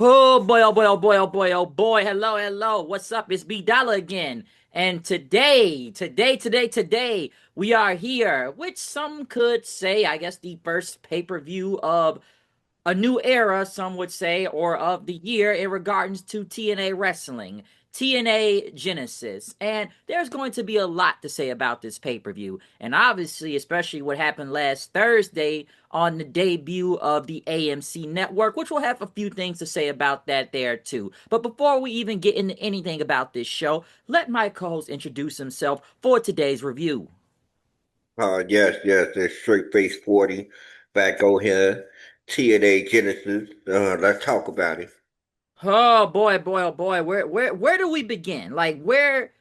Oh boy, oh boy, oh boy, oh boy, oh boy. Hello, hello. What's up? It's B Dollar again. And today, we are here, which some could say, I guess, the first pay-per-view of a new era, some would say, or of the year in regards to TNA wrestling, TNA Genesis. And there's going to be a lot to say about this pay per view. And obviously, especially what happened last Thursday on the debut of the AMC network, which we'll have a few things to say about that there too. But before we even get into anything about this show, let my co host introduce himself for today's review. Yes, it's Straight Face 40 back on here. TNA Genesis. Let's talk about it. Oh boy, boy, oh boy, where do we begin? Like where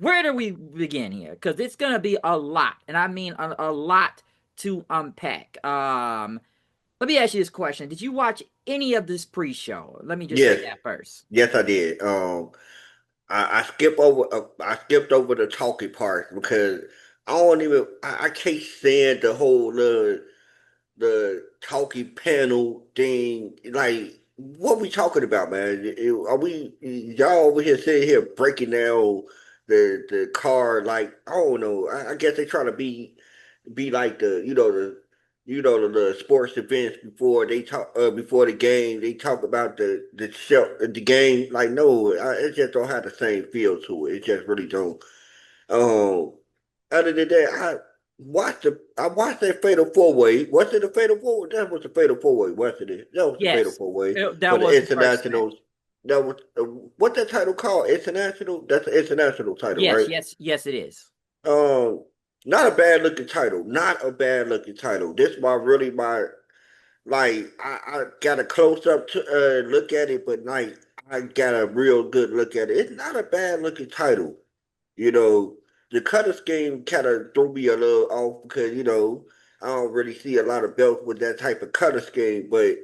do we begin here? Because it's gonna be a lot, and I mean a lot to unpack. Let me ask you this question: did you watch any of this pre-show? Let me just say Yes, that first. yes, I did. I skipped over the talking part because I can't stand the whole the talking panel thing. Like, what we talking about, man? Are we y'all over here sitting here breaking down the card? Like, I don't know. I guess they trying to be like the sports events before they talk before the game. They talk about the show, the game. Like, no, it just don't have the same feel to it. It just really don't. Um, Other than that, I watched that Fatal Four Way. Was it a Fatal Four Way? That was the Fatal Four Way, wasn't it? That was the Fatal Yes, Four Way that for the was the first match. internationals. That was what that title called? International. That's the international title, Yes, right? yes, yes, it is. Um, Not a bad looking title. Not a bad looking title. This my really my like I got a close up to look at it, but like I got a real good look at it. It's not a bad looking title. You know, the color scheme kind of threw me a little off because I don't really see a lot of belts with that type of color scheme, but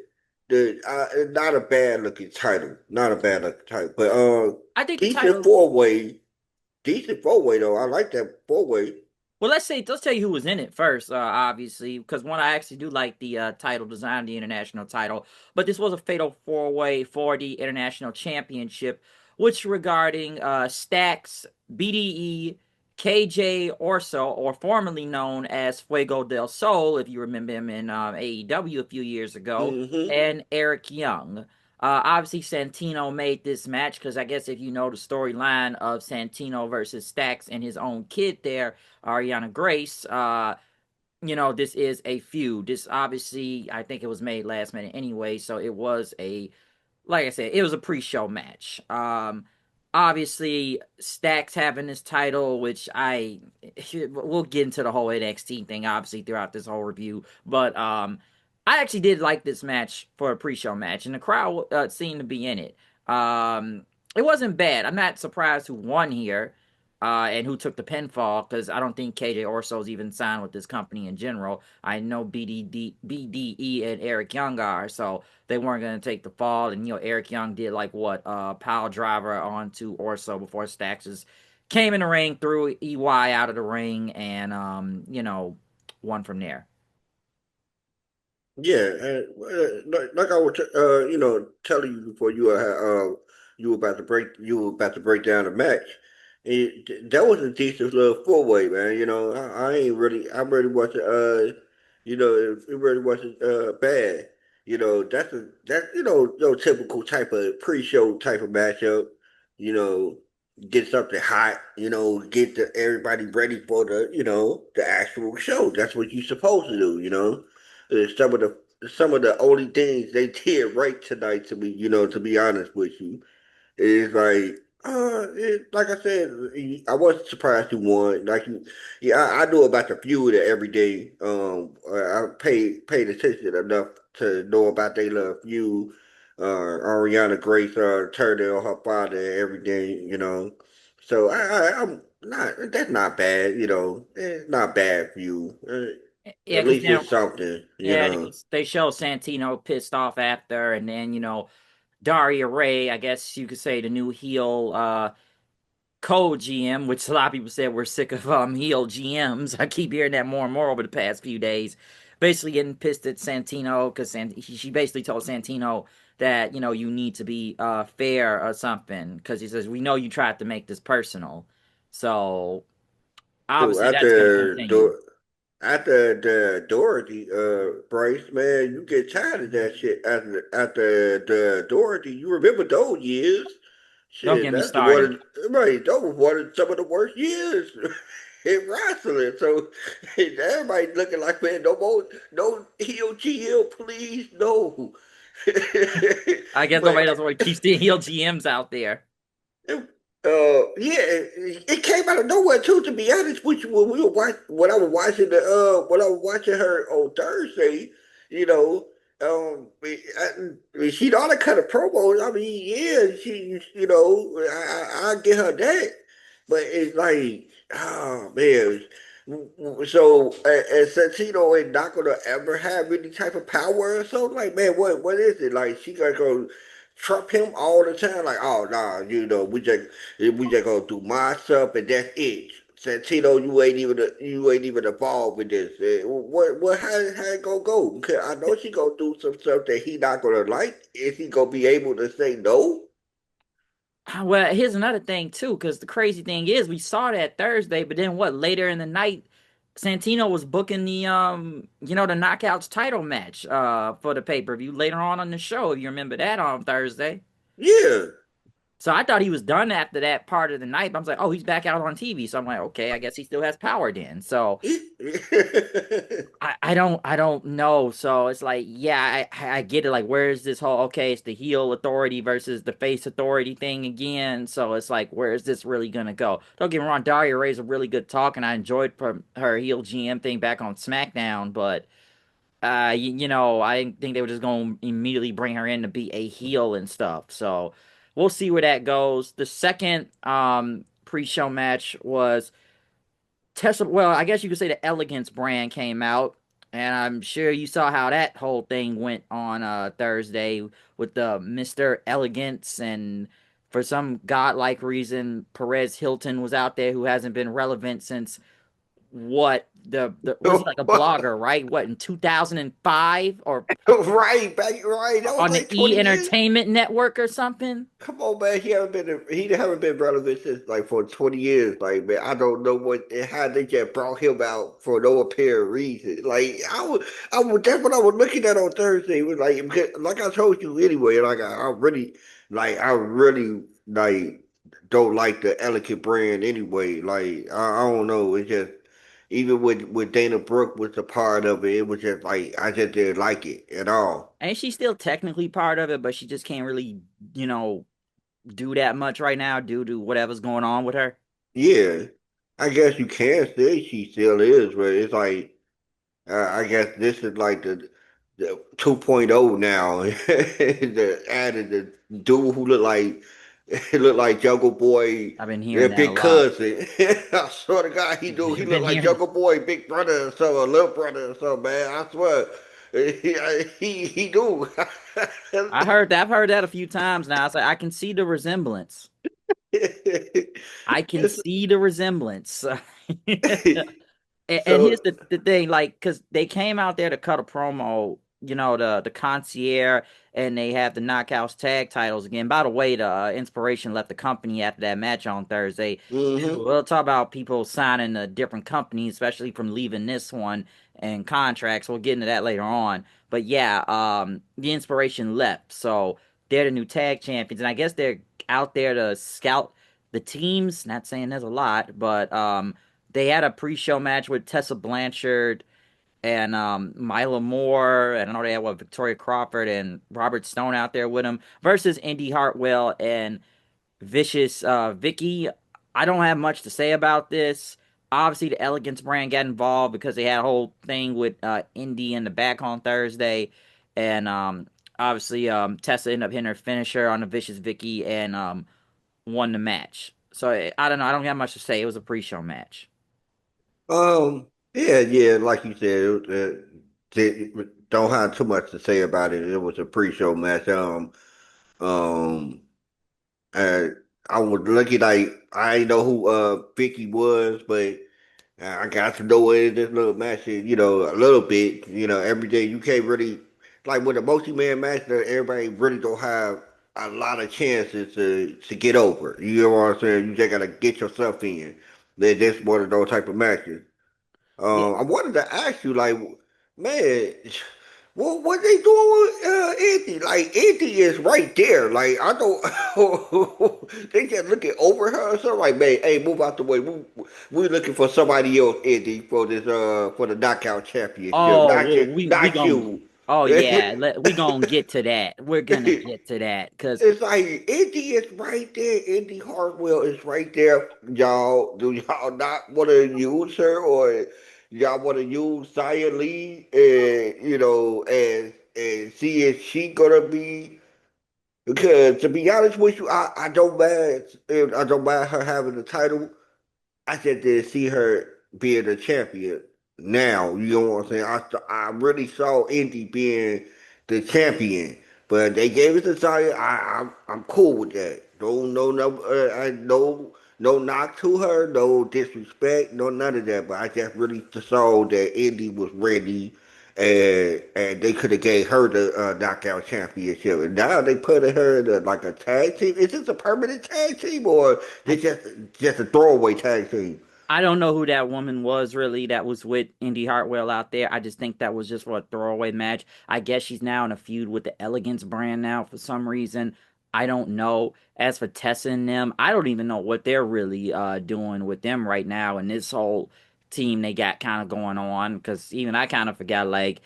not a bad looking title. Not a bad looking title, but I think the decent title. four way. Decent four way though. I like that four way. Well, let's tell you who was in it first. Obviously, because one, I actually do like the title design, the international title, but this was a fatal four-way for the international championship, which regarding Stacks, BDE, KJ Orso, or formerly known as Fuego del Sol, if you remember him in AEW a few years ago, Hmm. and Eric Young. Obviously, Santino made this match because I guess if you know the storyline of Santino versus Stacks and his own kid there, Ariana Grace, this is a feud. This obviously, I think it was made last minute anyway, so it was like I said, it was a pre-show match. Obviously, Stacks having this title, which we'll get into the whole NXT thing, obviously, throughout this whole review, but I actually did like this match for a pre-show match, and the crowd seemed to be in it. It wasn't bad. I'm not surprised who won here and who took the pinfall because I don't think KJ Orso's even signed with this company in general. I know BDE and Eric Young are, so they weren't going to take the fall. And, Eric Young did like what? Pile driver onto Orso before Stacks came in the ring, threw EY out of the ring, and, won from there. Yeah, and like I was, telling you before you were about to break down the match. That was a decent little four way, man. I ain't really, I really wasn't, it really wasn't bad. Your typical type of pre-show type of matchup. You know, get something hot. Get everybody ready for the actual show. That's what you're supposed to do. Uh, some of the some of the only things they did right tonight to me, to be honest with you, is like I said, I wasn't surprised he won. Yeah, I knew about the feud every day. I paid attention enough to know about their little feud. Ariana Grace turning on her father and everything, So I'm not. That's not bad, It's not bad for you. Yeah, At because least then, it's something, yeah, they show Santino pissed off after, and then, Daria Ray, I guess you could say the new heel co-GM, which a lot of people said we're sick of heel GMs. I keep hearing that more and more over the past few days. basically getting pissed at Santino because she basically told Santino that you need to be fair or something because he says we know you tried to make this personal, so So obviously that's going to continue. after the Dorothy brace, man, you get tired of that shit. After the Dorothy, you remember those years? Don't Shit, get me that's the started. one. Right, that was one of some of the worst years in wrestling. So everybody looking like, man, no more, no heel GL, please, no. I guess But nobody else want to keep seeing heel GMs out there. yeah, it came out of nowhere too. To be honest with you, when I was watching when I was watching her on Thursday, you know, she'd ought to cut a promo. I mean, yeah, I get her that, but it's like, oh man. So, and Santino ain't not gonna ever have any type of power or something. Like, man, what is it? Like, she gonna go trump him all the time? Like, oh nah, we just gonna do my stuff and that's it. Santino, you ain't even involved with this. How it gonna go? Because I know she gonna do some stuff that he not gonna like. Is he gonna be able to say no? Well, here's another thing too, because the crazy thing is we saw that Thursday, but then what? Later in the night, Santino was booking the Knockouts title match for the pay-per-view later on the show. If you remember that on Thursday. Yeah. So I thought he was done after that part of the night, but I was like, oh, he's back out on TV. So I'm like, okay, I guess he still has power then. So I don't know. So it's like, yeah, I get it. Like, where's this whole okay, it's the heel authority versus the face authority thing again. So it's like, where is this really gonna go? Don't get me wrong, Daria Ray's a really good talk, and I enjoyed her heel GM thing back on SmackDown, but I didn't think they were just gonna immediately bring her in to be a heel and stuff. So we'll see where that goes. The second pre-show match was Tesla. Well, I guess you could say the Elegance brand came out, and I'm sure you saw how that whole thing went on Thursday with the Mr. Elegance, and for some godlike reason, Perez Hilton was out there who hasn't been relevant since what the was he like a blogger, right? What in 2005 or Right, back right. That was on the like E 20 years. Entertainment Network or something? Come on, man. He haven't been relevant since like for 20 years. Like, man, I don't know how they just brought him out for no apparent reason. Like, that's what I was looking at on Thursday. It was like, because, like I told you anyway, like I really like don't like the Elegant brand anyway. Like, I don't know. It's just even with Dana Brooke was a part of it, it was just like I just didn't like it at all. And she's still technically part of it, but she just can't really, you know, do that much right now due to whatever's going on with her. Yeah, I guess you can say she still is, but it's like I guess this is like the 2.0 now. The added the dude who look like Jungle Boy, I've been hearing their that a big lot. cousin. I swear to God, he I've look been like hearing. Jungle Boy, big brother or something, or little brother or something, man. I swear, he do. I've heard that a few times now. It's like I can see the resemblance. I can It's- see the resemblance. And so. here's the thing, like, because they came out there to cut a promo, the concierge, and they have the Knockouts tag titles again. By the way, the Inspiration left the company after that match on Thursday. Hmm. We'll talk about people signing a different companies, especially from leaving this one and contracts. We'll get into that later on. But yeah, the Inspiration left, so they're the new tag champions, and I guess they're out there to scout the teams. Not saying there's a lot, but they had a pre-show match with Tessa Blanchard and Mila Moore, and I know they had Victoria Crawford and Robert Stone out there with them versus Indy Hartwell and Vicious Vicky. I don't have much to say about this. Obviously, the Elegance brand got involved because they had a whole thing with Indy in the back on Thursday, and obviously Tessa ended up hitting her finisher on the Vicious Vicky and won the match. So I don't know. I don't have much to say. It was a pre-show match. Yeah, like you said, don't have too much to say about it. It was a pre-show match. Um, uh, I was lucky, like I didn't know who Vicky was, but I got to know in this little match, a little bit. Every day you can't really like with a multi-man match. Everybody really don't have a lot of chances to get over. You know what I'm saying? You just gotta get yourself in. That's one of those type of matches. Yeah. I wanted to ask you, like, man, what they doing with Andy? Like, Andy is right there. Like, I don't. They just looking over her or something. Like, man, hey, move out the way. We looking for somebody else, Andy, for this for the knockout championship. Oh, well, we Not gon' you. oh yeah, we gonna get to that. We're gonna get to that because It's like Indy is right there. Indy Hartwell is right there. Y'all, do y'all not want to use her, or y'all want to use Zaria Lee and and see if she gonna be? Because to be honest with you, I don't mind her having the title. I just didn't see her being a champion. Now, you know what I'm saying? I really saw Indy being the champion, but they gave it to Zaria. I'm cool with that. No knock to her, no disrespect, no none of that. But I just really saw that Indy was ready, and they could have gave her the knockout championship. And now they put her in like a tag team. Is this a permanent tag team or they just a throwaway tag team? I don't know who that woman was really that was with Indy Hartwell out there. I just think that was just for a throwaway match. I guess she's now in a feud with the Elegance brand now for some reason. I don't know. As for Tessa and them, I don't even know what they're really doing with them right now and this whole team they got kind of going on because even I kind of forgot like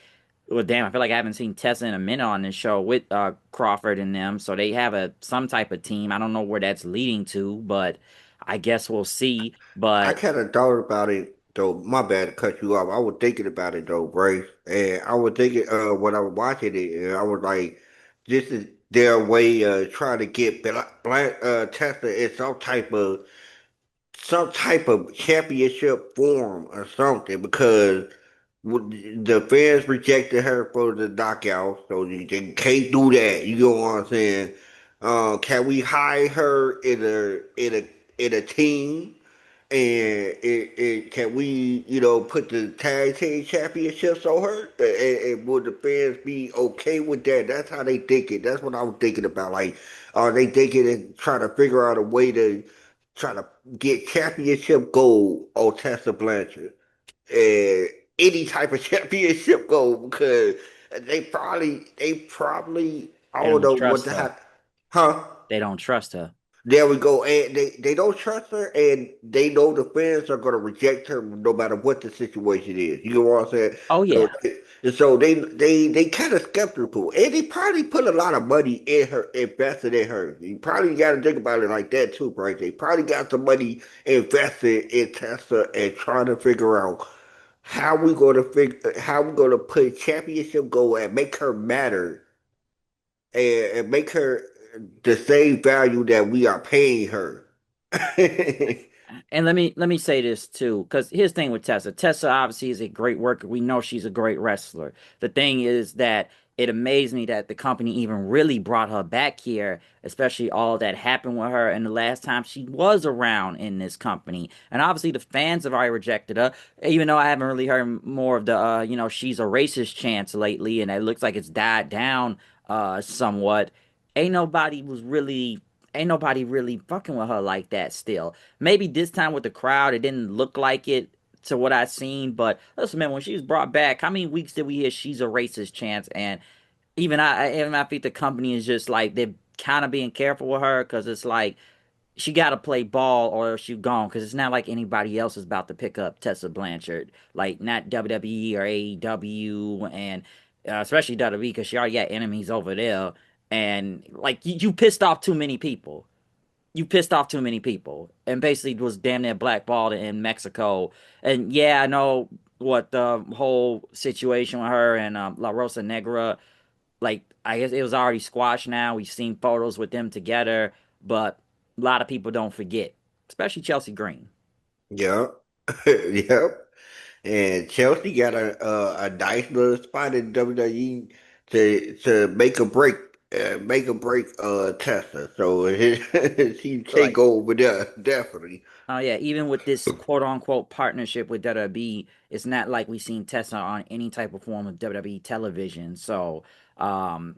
well damn I feel like I haven't seen Tessa in a minute on this show with Crawford and them so they have a some type of team. I don't know where that's leading to, but I guess we'll see. I But kind of thought about it though. My bad to cut you off. I was thinking about it though, Bryce, and I was thinking when I was watching it, and I was like, this is their way of trying to get Black Tesla in some type of championship form or something because the fans rejected her for the knockout, so they can't do that. You know what I'm saying? Can we hire her in a team? And can we, put the tag team championships on her? And would the fans be okay with that? That's how they think it. That's what I was thinking about. Like, are they thinking and trying to figure out a way to try to get championship gold on Tessa Blanchard? And any type of championship gold because they probably, I they don't don't know what trust the her. heck. Huh? They don't trust her. There we go. And they don't trust her, and they know the fans are going to reject her no matter what the situation is. You know what I'm saying? Oh So, yeah. they kind of skeptical, and they probably put a lot of money in her, invested in her. You probably got to think about it like that too, right? They probably got some money invested in Tesla and trying to figure out how we going to put championship goal and make her matter and make her the same value that we are paying her. And let me say this too, because here's the thing with Tessa. Tessa obviously is a great worker. We know she's a great wrestler. The thing is that it amazed me that the company even really brought her back here, especially all that happened with her and the last time she was around in this company. And obviously the fans have already rejected her, even though I haven't really heard more of the she's a racist chants lately, and it looks like it's died down somewhat. Ain't nobody was really ain't nobody really fucking with her like that still. Maybe this time with the crowd, it didn't look like it to what I seen. But listen, man, when she was brought back, how many weeks did we hear she's a racist chance? And even I think the company is just like they're kind of being careful with her because it's like she got to play ball or she gone because it's not like anybody else is about to pick up Tessa Blanchard, like not WWE or AEW, and especially WWE because she already got enemies over there. And like you pissed off too many people, you pissed off too many people and basically was damn near blackballed in Mexico. And yeah, I know what the whole situation with her and La Rosa Negra, like, I guess it was already squashed now. We've seen photos with them together, but a lot of people don't forget, especially Chelsea Green. Yep. Yep. And Chelsea got a nice little spot in WWE to make a break. make or break Tessa. So she can't Like, go over there, definitely. oh yeah, even with this quote unquote partnership with WWE, it's not like we've seen Tessa on any type of form of WWE television. So, um,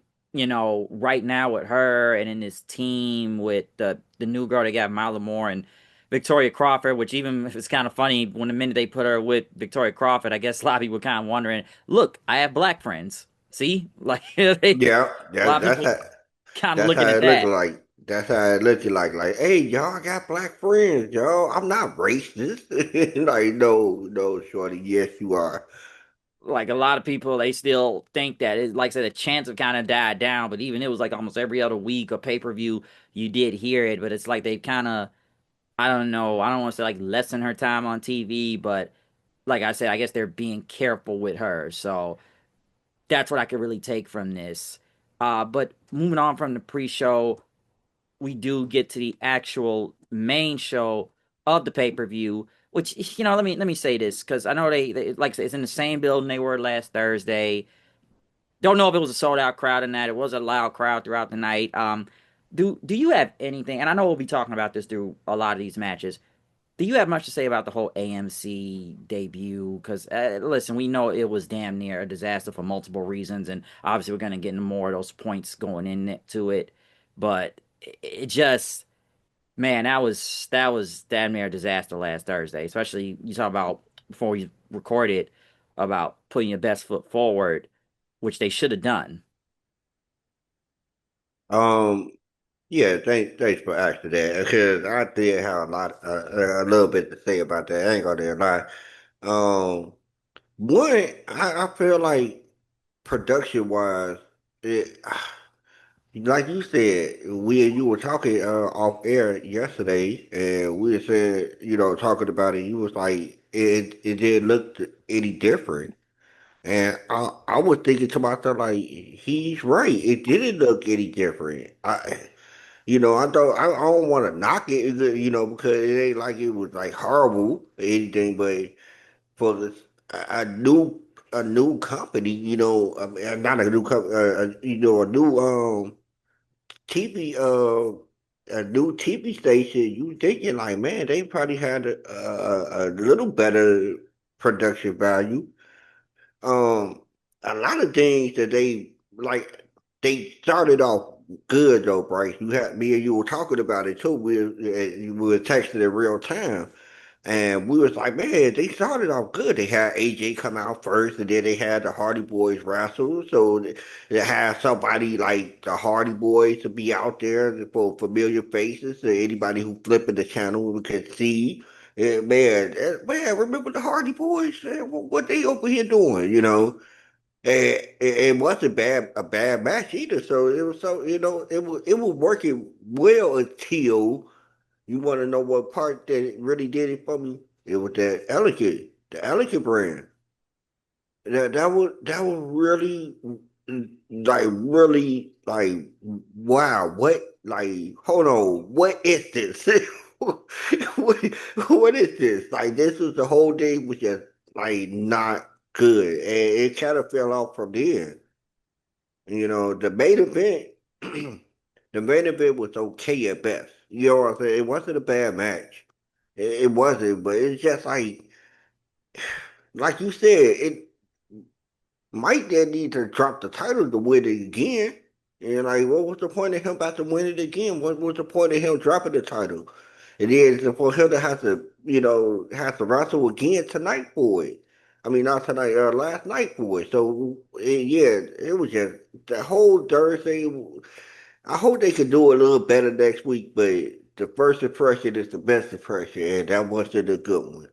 right now with her and in this team with the new girl they got Mila Moore and Victoria Crawford, which even if it's kind of funny when the minute they put her with Victoria Crawford, I guess a lot of people kind of wondering, look, I have black friends. See, like a Yeah, lot of that's people how kind of that's looking how at it looking that. like. That's how it looking like. Like, hey, y'all I got black friends, y'all. I'm not racist. Like, no, no, shorty. Yes, you are. Like a lot of people, they still think that it, like I said, the chance have kind of died down. But even it was like almost every other week or pay per view, you did hear it. But it's like they kind of, I don't know, I don't want to say like lessen her time on TV, but like I said, I guess they're being careful with her. So that's what I could really take from this. But moving on from the pre-show, we do get to the actual main show of the pay-per-view. Which let me say this because I know they like I said, it's in the same building they were last Thursday. Don't know if it was a sold out crowd or not. It was a loud crowd throughout the night. Do you have anything? And I know we'll be talking about this through a lot of these matches. Do you have much to say about the whole AMC debut? Because listen, we know it was damn near a disaster for multiple reasons, and obviously we're gonna get into more of those points going into it. But it just, man, that was damn near a disaster last Thursday. Especially you talk about before we recorded about putting your best foot forward, which they should have done. Um, yeah, thanks for asking that because I did have a little bit to say about that. I ain't gonna lie. Um, one, I feel like production wise, it like you said, you were talking off air yesterday, and we were saying, talking about it. You was like, it didn't look any different, and I was thinking to myself like, he's right. It didn't look any different. I don't want to knock it, because it ain't like it was like horrible or anything, but for a new company, I mean, not a new company, a new TV a new TV station, you thinking like, man, they probably had a little better production value. Um, a lot of things that they started off good though, Bryce. You had me and you were talking about it too. We were texting in real time. And we was like, man, they started off good. They had AJ come out first, and then they had the Hardy Boys wrestle. So they had somebody like the Hardy Boys to be out there for familiar faces, so anybody who flipping the channel could see. And man, remember the Hardy Boys? Man, what they over here doing? And it wasn't a bad match either. So it was it was working well until. You want to know what part that it really did it for me? It was the Elegant brand. That was really wow. What hold on? What is this? what, what is this? Like this was the whole day was just like not good, and it kind of fell off from there. The main event, the main event was okay at best. You know what I'm saying? It wasn't a bad match. It wasn't, but it's just like you said, it might then need to drop the title to win it again. And like, what was the point of him about to win it again? What was the point of him dropping the title? It is for him to have to wrestle again tonight for it. I mean, not tonight, last night for it. So yeah, it was just the whole Thursday. I hope they could do a little better next week, but the first impression is the best impression, and that wasn't a good one.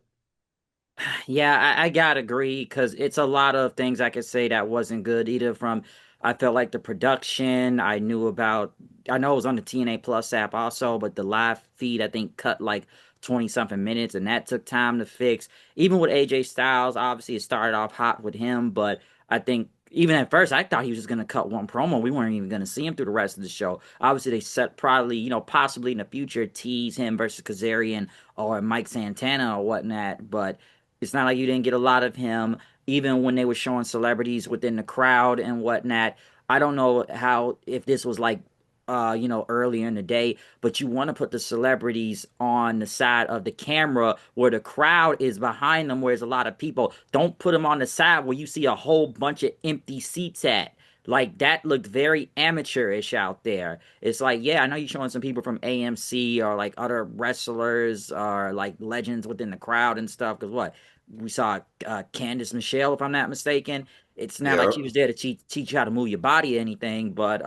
Yeah, I gotta agree because it's a lot of things I could say that wasn't good either. From I felt like the production I knew about. I know it was on the TNA Plus app also, but the live feed I think cut like 20 something minutes, and that took time to fix. Even with AJ Styles, obviously it started off hot with him, but I think even at first I thought he was just gonna cut one promo. We weren't even gonna see him through the rest of the show. Obviously they set probably possibly in the future tease him versus Kazarian or Mike Santana or whatnot, but. It's not like you didn't get a lot of him, even when they were showing celebrities within the crowd and whatnot. I don't know how if this was like earlier in the day, but you want to put the celebrities on the side of the camera where the crowd is behind them, where there's a lot of people. Don't put them on the side where you see a whole bunch of empty seats at. Like that looked very amateurish out there. It's like, yeah, I know you're showing some people from AMC or like other wrestlers or like legends within the crowd and stuff. Because what we saw, Candice Michelle, if I'm not mistaken. It's not like Yeah. she was there to teach you how to move your body or anything. But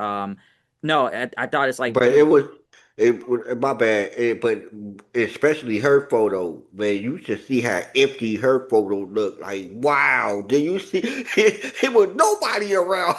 no, I thought it's like But it was my bad. But especially her photo, man, you should see how empty her photo looked. Like, wow, did you see? It was nobody around.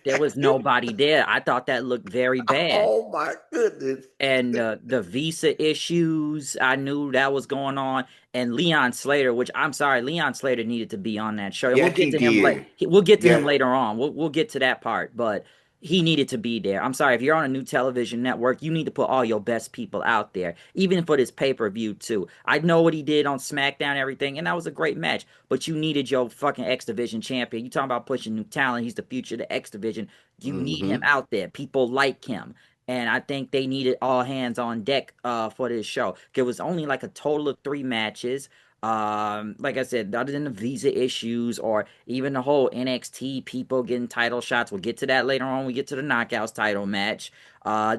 there was nobody there. I thought that looked very bad. Oh my goodness. And the visa issues, I knew that was going on. And Leon Slater, which I'm sorry, Leon Slater needed to be on that show, and we'll Yes, get he to him did. we'll get to him Yes. later on. We'll get to that part, but he needed to be there. I'm sorry, if you're on a new television network, you need to put all your best people out there, even for this pay-per-view too. I know what he did on SmackDown and everything, and that was a great match. But you needed your fucking X Division champion. You talking about pushing new talent? He's the future of the X Division. You need him Hmm. out there. People like him, and I think they needed all hands on deck for this show. There was only like a total of 3 matches. Like I said, other than the visa issues or even the whole NXT people getting title shots, we'll get to that later on. We get to the Knockouts title match.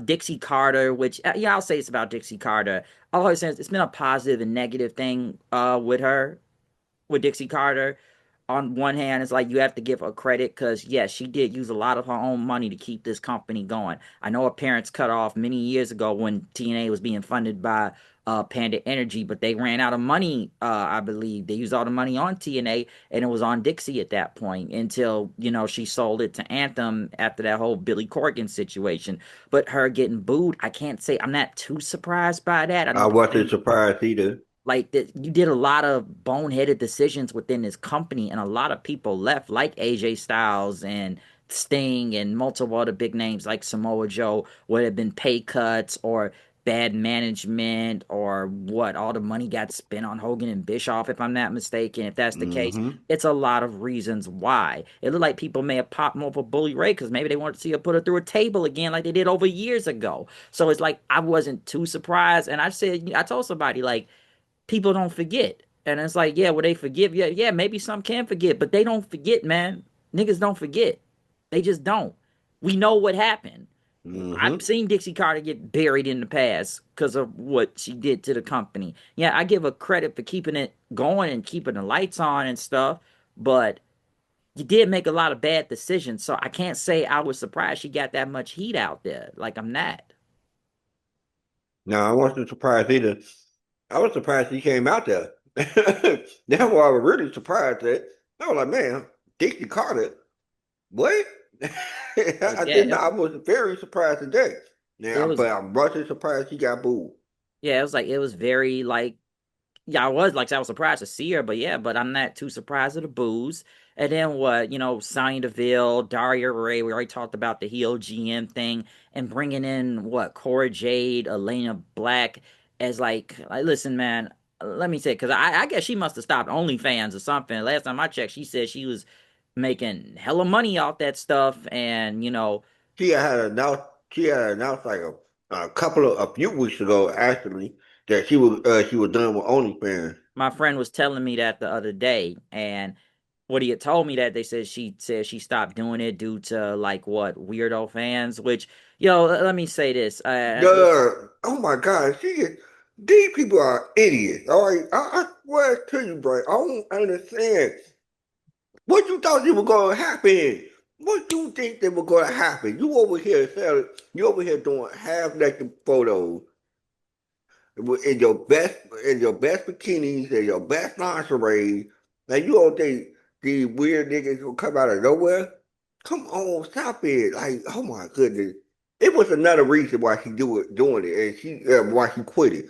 Dixie Carter, which yeah, I'll say it's about Dixie Carter. I'll always say it's been a positive and negative thing with her, with Dixie Carter. On one hand, it's like you have to give her credit because, yes, she did use a lot of her own money to keep this company going. I know her parents cut off many years ago when TNA was being funded by Panda Energy, but they ran out of money, I believe. They used all the money on TNA, and it was on Dixie at that point until, she sold it to Anthem after that whole Billy Corgan situation. But her getting booed, I can't say I'm not too surprised by that. I I know the wasn't fans surprised either. like that you did a lot of boneheaded decisions within this company, and a lot of people left, like AJ Styles and Sting and multiple other big names like Samoa Joe, would have been pay cuts or bad management or what all the money got spent on Hogan and Bischoff, if I'm not mistaken. If that's the case, Hmm. it's a lot of reasons why. It looked like people may have popped more for Bully Ray because maybe they wanted to see her put her through a table again like they did over years ago. So it's like I wasn't too surprised, and I told somebody like people don't forget. And it's like, yeah, well, they forgive. Yeah, yeah, maybe some can forget, but they don't forget, man. Niggas don't forget. They just don't. We know what happened. I've Hmm. seen Dixie Carter get buried in the past because of what she did to the company. Yeah, I give her credit for keeping it going and keeping the lights on and stuff, but you did make a lot of bad decisions. So I can't say I was surprised she got that much heat out there. Like I'm not. No, I wasn't surprised either. I was surprised he came out there. That's what I was really surprised at. I was like, man, Dixie Carter, what? But I yeah, did not. I was very surprised at that. it Now, was but I'm really surprised he got booed. yeah, it was like it was very like yeah, I was like I was surprised to see her, but yeah, but I'm not too surprised at the booze. And then what, Sonya Deville, Daria Ray, we already talked about the heel GM thing, and bringing in what, Cora Jade, Elena Black as like listen, man, let me say, because I guess she must have stopped OnlyFans or something. Last time I checked, she said she was making hella money off that stuff, and She had announced. She had announced like a few weeks ago, actually, that she was done with OnlyFans. my friend was telling me that the other day, and what he had told me that they said she stopped doing it due to like what weirdo fans. Which let me say this. Oh my God, these people are idiots. All right, I swear to you, bro. I don't understand. What you thought you were going to happen? What you think they were going to happen? You over here doing half naked photos in your best bikinis and your best lingerie, and you don't think these weird niggas will come out of nowhere? Come on, stop it! Like, oh my goodness, it was another reason why she doing it, and why she quit it.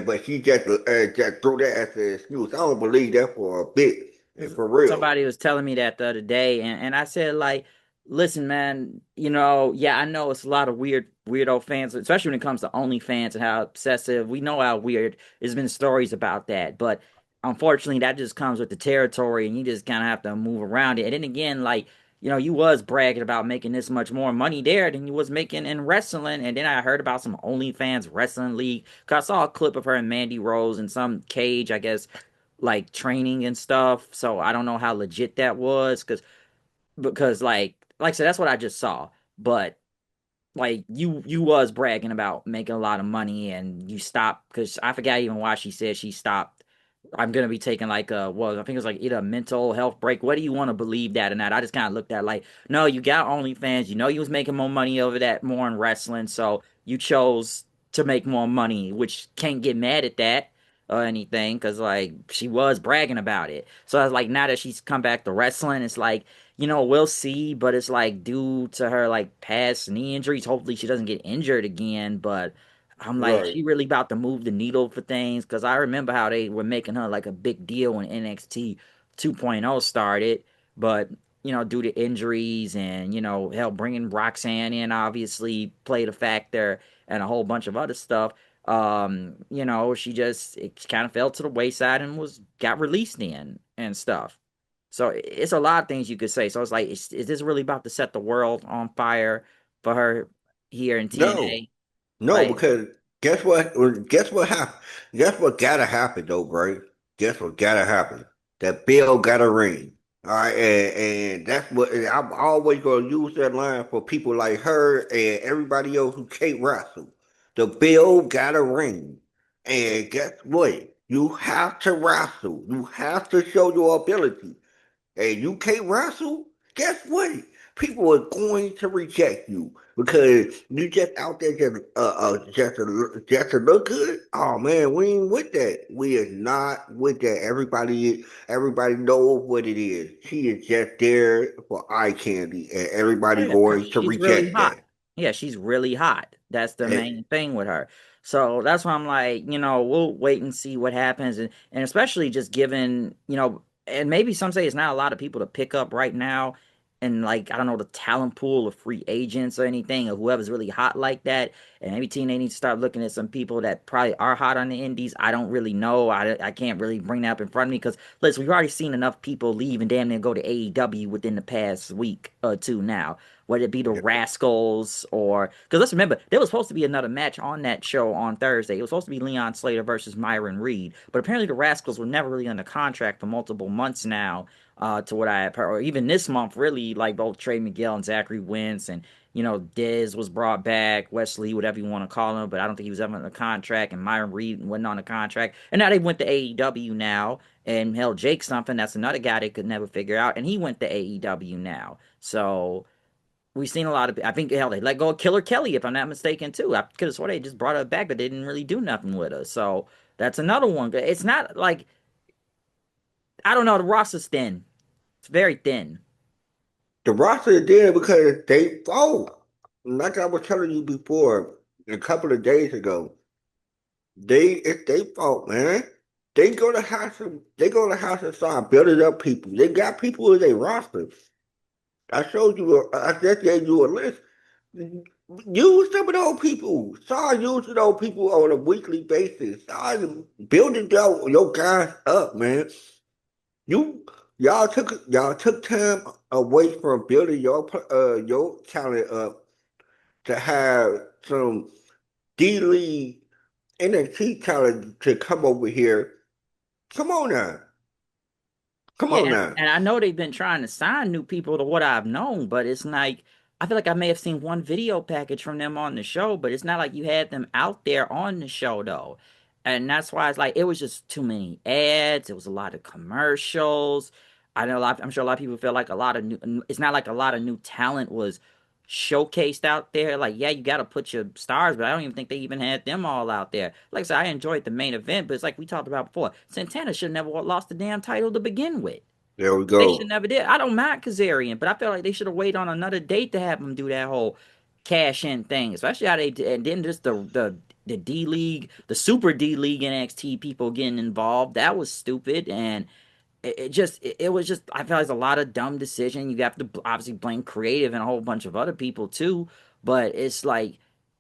But she just threw that as an excuse. I don't believe that for a bit, and for real. Somebody was telling me that the other day, and I said like, listen, man, yeah, I know it's a lot of weirdo fans, especially when it comes to OnlyFans and how obsessive. We know how weird. There's been stories about that, but unfortunately, that just comes with the territory, and you just kind of have to move around it. And then again, like you was bragging about making this much more money there than you was making in wrestling. And then I heard about some OnlyFans wrestling league. Cause I saw a clip of her and Mandy Rose in some cage, I guess, like training and stuff. So I don't know how legit that was, because like I said, that's what I just saw. But like you was bragging about making a lot of money, and you stopped because I forgot even why she said she stopped. I'm gonna be taking like I think it was like either a mental health break. What do you want to believe that or not? I just kind of looked at it like, no, you got OnlyFans. You know you was making more money over that more in wrestling, so you chose to make more money, which can't get mad at that or anything because like she was bragging about it. So I was like, now that she's come back to wrestling, it's like, we'll see, but it's like due to her like past knee injuries, hopefully she doesn't get injured again. But I'm like, Right, she really about to move the needle for things because I remember how they were making her like a big deal when NXT 2.0 started, but due to injuries and hell, bringing Roxanne in obviously played a factor and a whole bunch of other stuff. She just it kind of fell to the wayside and was got released in and stuff. So it's a lot of things you could say. So it's like, is this really about to set the world on fire for her here in no. TNA? No, Like, because guess what? Guess what happened? Guess what gotta happen though, bro? Guess what gotta happen? That bell gotta ring. All right, and that's what and I'm always gonna use that line for people like her and everybody else who can't wrestle. The bell gotta ring. And guess what? You have to wrestle. You have to show your ability and you can't wrestle, guess what? People are going to reject you because you just out there just to look good. Oh man, we ain't with that. We are not with that. Everybody knows what it is. She is just there for eye candy, and oh everybody yeah, because going to she's really reject hot. that. Yeah, she's really hot. That's the And main thing with her. So that's why I'm like, we'll wait and see what happens, and especially just given, and maybe some say it's not a lot of people to pick up right now, and like I don't know the talent pool of free agents or anything or whoever's really hot like that, and maybe TNA needs to start looking at some people that probably are hot on the indies. I don't really know. I can't really bring that up in front of me because listen, we've already seen enough people leave and damn near go to AEW within the past week or two now, whether it be the Rascals or because let's remember there was supposed to be another match on that show on Thursday. It was supposed to be Leon Slater versus Myron Reed, but apparently the Rascals were never really under contract for multiple months now. To what I have heard, or even this month, really, like both Trey Miguel and Zachary Wentz, and Dez was brought back, Wesley, whatever you want to call him, but I don't think he was ever under contract, and Myron Reed wasn't on a contract, and now they went to AEW now, and hell, Jake something, that's another guy they could never figure out, and he went to AEW now, so we've seen a lot of. I think hell they let go of Killer Kelly if I'm not mistaken too. I could have swore they just brought her back, but they didn't really do nothing with her. So that's another one. It's not like I don't know. The roster's thin. It's very thin. the roster is there because they fought. Like I was telling you before, a couple of days ago. It's they fault, man. They gonna have to start building up people. They got people in their roster. I just gave you a list. Use some of those people. Start using those people on a weekly basis. Start building your guys up, man. You y'all took time away from building your talent up to have some D League NXT talent to come over here. Come on now. Come Yeah, on now. and I know they've been trying to sign new people to what I've known, but it's like I feel like I may have seen one video package from them on the show, but it's not like you had them out there on the show though. And that's why it's like it was just too many ads, it was a lot of commercials. I know I'm sure a lot of people feel like a lot of new it's not like a lot of new talent was showcased out there. Like, yeah, you gotta put your stars, but I don't even think they even had them all out there. Like I said, I enjoyed the main event, but it's like we talked about before. Santana should never lost the damn title to begin with. There we They should go. never did. I don't mind Kazarian, but I feel like they should have waited on another date to have him do that whole cash in thing. Especially how they did, and then just the D League, the Super D League NXT people getting involved. That was stupid, and it was just I feel like it's a lot of dumb decision. You have to obviously blame creative and a whole bunch of other people too, but it's like.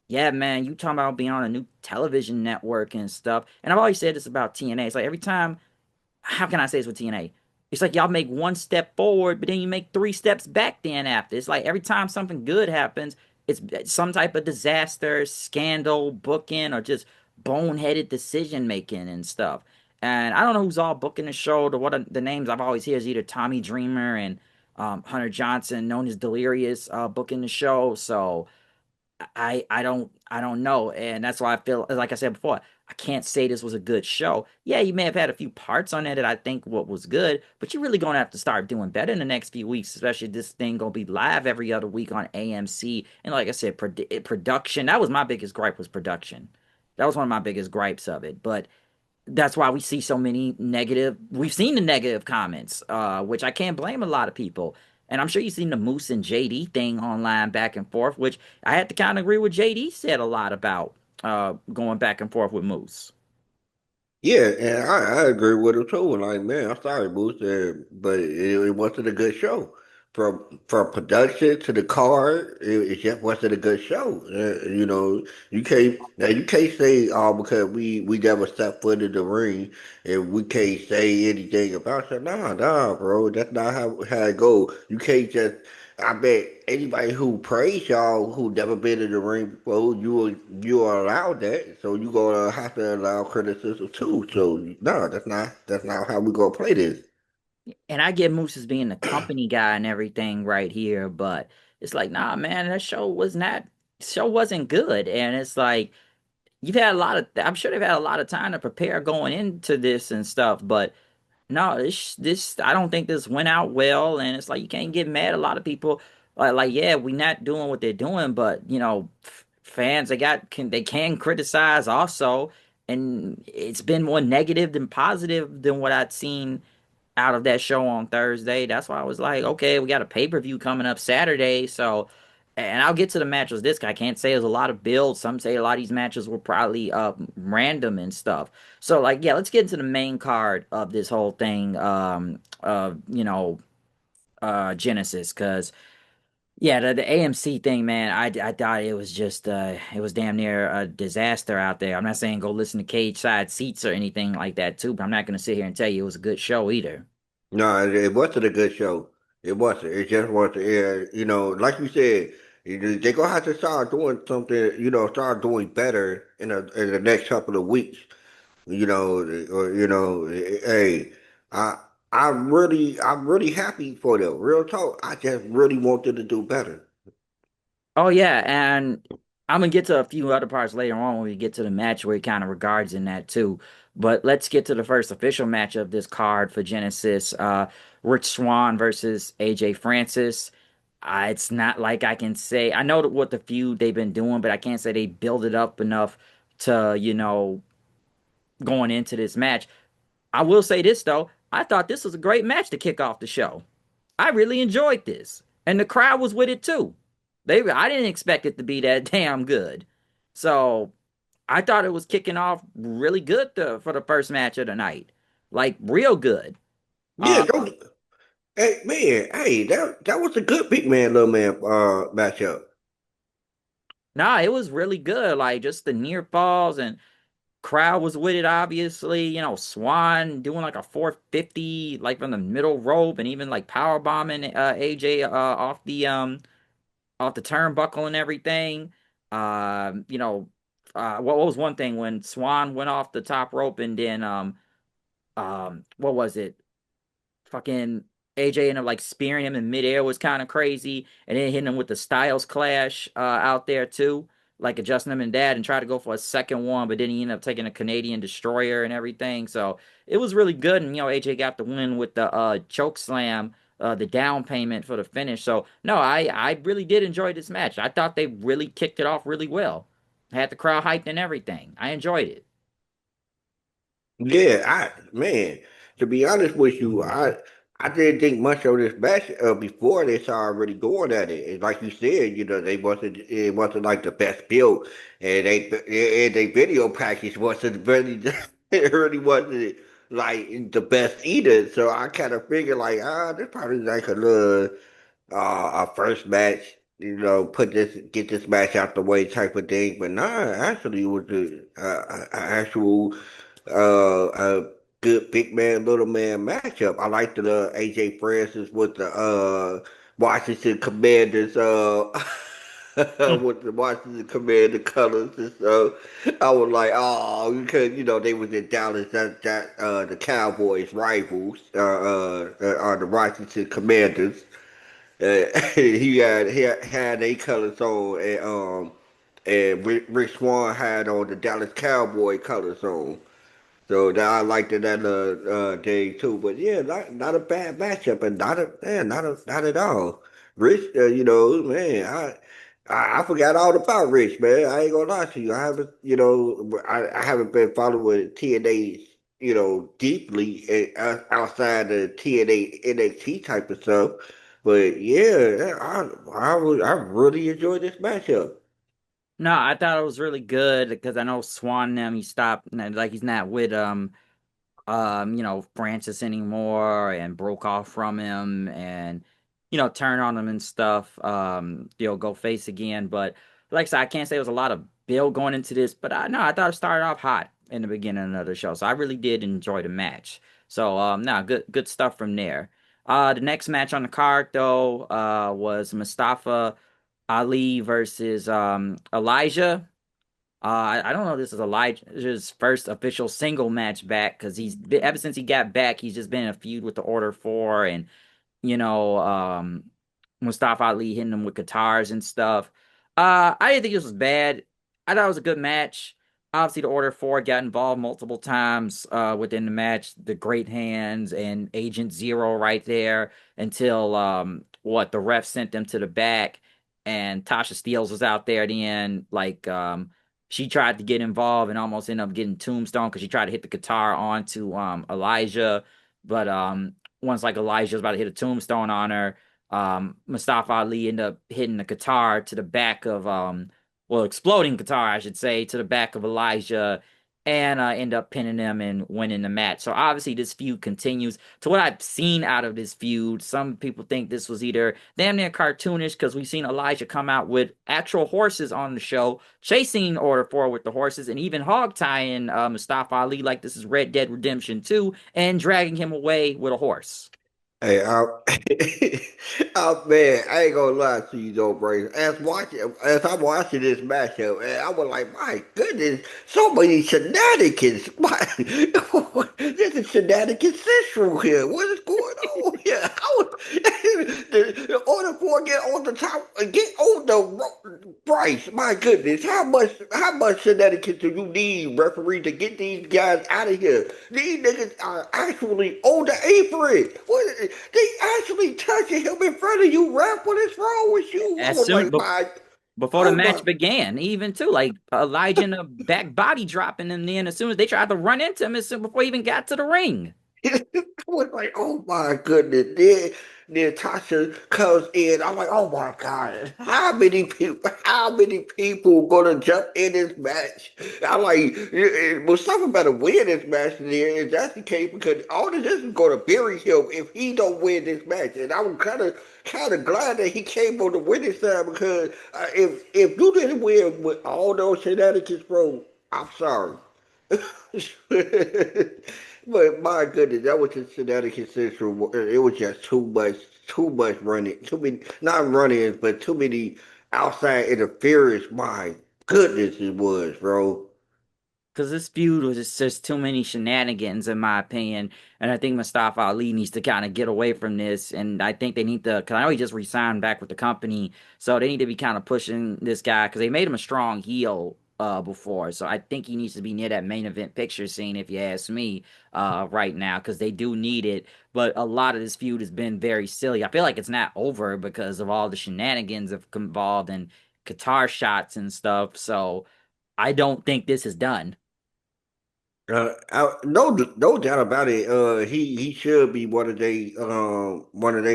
Yeah, man, you talking about being on a new television network and stuff. And I've always said this about TNA. It's like every time, how can I say this with TNA? It's like y'all make one step forward, but then you make three steps back then after. It's like every time something good happens, it's some type of disaster, scandal, booking, or just boneheaded decision making and stuff. And I don't know who's all booking the show. The names I've always hear is either Tommy Dreamer and Hunter Johnson, known as Delirious, booking the show. So I don't know, and that's why I feel like I said before, I can't say this was a good show. Yeah, you may have had a few parts on it that I think what was good, but you're really gonna have to start doing better in the next few weeks, especially this thing gonna be live every other week on AMC. And like I said, production. That was my biggest gripe was production. That was one of my biggest gripes of it, but that's why we see so many negative. We've seen the negative comments, which I can't blame a lot of people. And I'm sure you've seen the Moose and JD thing online back and forth, which I had to kind of agree with JD said a lot about going back and forth with Moose. Yeah, and I agree with him too. Like, man, I'm sorry, Boost, but it wasn't a good show. From production to the card, it just wasn't a good show. You can't say because we never stepped foot in the ring and we can't say anything about it. Nah, bro, that's not how it go. You can't just. I bet anybody who praise y'all who never been in the ring before, you are allowed that. So you gonna have to allow criticism too. So no, that's not how we gonna play this. And I get Moose as being the company guy and everything right here, but it's like, nah, man, that show wasn't good. And it's like you've had a lot of, I'm sure they've had a lot of time to prepare going into this and stuff, but no, this I don't think this went out well, and it's like you can't get mad. A lot of people yeah, we not doing what they're doing, but fans they can criticize also, and it's been more negative than positive than what I'd seen out of that show on Thursday. That's why I was like, okay, we got a pay-per-view coming up Saturday, so and I'll get to the matches. This guy can't say there's a lot of builds. Some say a lot of these matches were probably random and stuff. So like, yeah, let's get into the main card of this whole thing. Genesis, because yeah, the AMC thing, man, I thought it was just it was damn near a disaster out there. I'm not saying go listen to cage side seats or anything like that too, but I'm not gonna sit here and tell you it was a good show either. No, it wasn't a good show. It wasn't. It just wasn't. Like you said, they're gonna have to start doing something. Start doing better in the next couple of weeks. Hey, I I'm really happy for them. Real talk. I just really want them to do better. Oh yeah, and I'm gonna get to a few other parts later on when we get to the match where it kind of regards in that too. But let's get to the first official match of this card for Genesis. Rich Swann versus AJ Francis. It's not like I can say I know what the feud they've been doing, but I can't say they build it up enough to, going into this match. I will say this though, I thought this was a great match to kick off the show. I really enjoyed this, and the crowd was with it too. I didn't expect it to be that damn good, so I thought it was kicking off really good for the first match of the night, like real good. Yeah, Uh, don't. Hey man, hey, that was a good big man, little man matchup. nah, it was really good. Like just the near falls and crowd was with it. Obviously, Swann doing like a 450 like from the middle rope, and even like power bombing AJ off the turnbuckle and everything. What was one thing when Swann went off the top rope and then what was it? Fucking AJ ended up like spearing him in midair was kind of crazy, and then hitting him with the Styles Clash out there too, like adjusting him and that, and tried to go for a second one, but then he ended up taking a Canadian Destroyer and everything. So it was really good, and AJ got the win with the choke slam. The down payment for the finish. So no, I really did enjoy this match. I thought they really kicked it off really well. Had the crowd hyped and everything. I enjoyed it. Yeah, man, to be honest with you, I didn't think much of this match before they started already going at it. And like you said, it wasn't like the best build, and they video package wasn't really it really wasn't like the best either. So I kind of figured like this probably like a little a first match, get this match out the way type of thing. But nah, actually, it was a actual uh, uh good big man, little man matchup. I like the AJ Francis with the Washington Commanders with the Washington Commander colors and so I was like, oh, because they was in Dallas that the Cowboys rivals are the Washington Commanders. he had a colors on and Rick Swann had on the Dallas Cowboy colors on. So that I liked it that day too. But yeah, not a bad matchup, and not at all. Rich, man, I forgot all about Rich, man. I ain't gonna lie to you. I haven't, I haven't been following TNA, deeply outside the TNA NXT type of stuff. But yeah, I really enjoyed this matchup. No, I thought it was really good because I know Swan them he stopped like he's not with Francis anymore and broke off from him and turn on him and stuff. Go face again. But like I said, I can't say it was a lot of build going into this, but I thought it started off hot in the beginning of the show. So I really did enjoy the match. So no, good stuff from there. The next match on the card though was Mustafa Ali versus Elijah. I don't know. If this is Elijah's first official single match back because ever since he got back, he's just been in a feud with the Order 4 and you know, Mustafa Ali hitting him with guitars and stuff. I didn't think this was bad. I thought it was a good match. Obviously, the Order 4 got involved multiple times within the match. The Great Hands and Agent Zero right there until the ref sent them to the back and Tasha Steeles was out there at the end. She tried to get involved and almost ended up getting tombstone because she tried to hit the guitar onto Elijah. But once like Elijah was about to hit a tombstone on her, Mustafa Ali ended up hitting the guitar to the back of exploding guitar, I should say, to the back of Elijah and end up pinning him and winning the match. So obviously this feud continues. To what I've seen out of this feud, some people think this was either damn near cartoonish because we've seen Elijah come out with actual horses on the show, chasing Order 4 with the horses, and even hog tying Mustafa Ali like this is Red Dead Redemption 2 and dragging him away with a horse. Hey, oh man, I ain't gonna lie to you though, Brace. As I'm watching this matchup, man, I was like, my goodness, so many shenanigans. This is shenanigans central here. What is going on here? The order for get on the top, get on the Bryce. My goodness, how much shenanigans do you need, referee, to get these guys out of here? These niggas are actually on the apron. They actually touching him in front of you, ref. What is wrong with you? I As was soon like, before the oh match my. began, even too, like Elijah in the back body dropping him. Then as soon as they tried to run into him, as soon before he even got to the ring. I was like, oh my goodness. Then Tasha comes in. I'm like, oh my God. How many people gonna jump in this match? I'm like, Mustafa better win this match then if that's the case, because all of this is gonna bury him if he don't win this match. And I was kind of glad that he came on the winning side because if you didn't win with all those shenanigans, bro, I'm sorry. But my goodness, that was just Connecticut Central. It was just too much running, too many, not running, but too many outside interference. My goodness, it was, bro. Because this feud was just too many shenanigans, in my opinion. And I think Mustafa Ali needs to kind of get away from this. And I think they need to, because I know he just resigned back with the company. So they need to be kind of pushing this guy because they made him a strong heel before. So I think he needs to be near that main event picture scene, if you ask me, right now, because they do need it. But a lot of this feud has been very silly. I feel like it's not over because of all the shenanigans involved and guitar shots and stuff. So I don't think this is done. No doubt about it. He should be one of they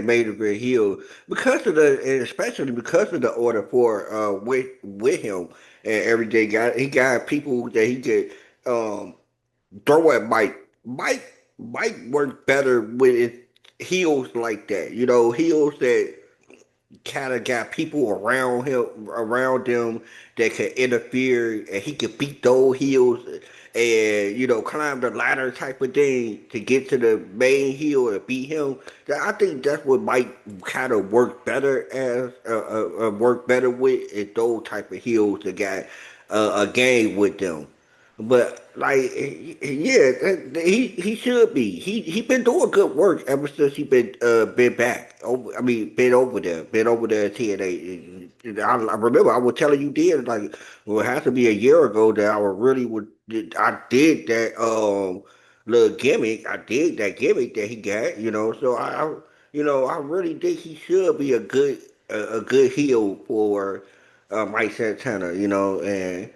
made of a heel because of and especially because of the order for with him and everything. He got people that he could um throw at Mike. Mike worked better with his heels like that. Heels that kind of got people around them that could interfere, and he could beat those heels. and climb the ladder type of thing to get to the main heel and beat him. I think that's what might kind of work better as work better with is those type of heels that got a game with them. But like, yeah, he should be. He been doing good work ever since he been back. Over, I mean, been over there at TNA. I remember I was telling you then, like, well, it has to be a year ago that I really would. I did that little gimmick. I did that gimmick that he got. So I really think he should be a good heel for Mike Santana. You never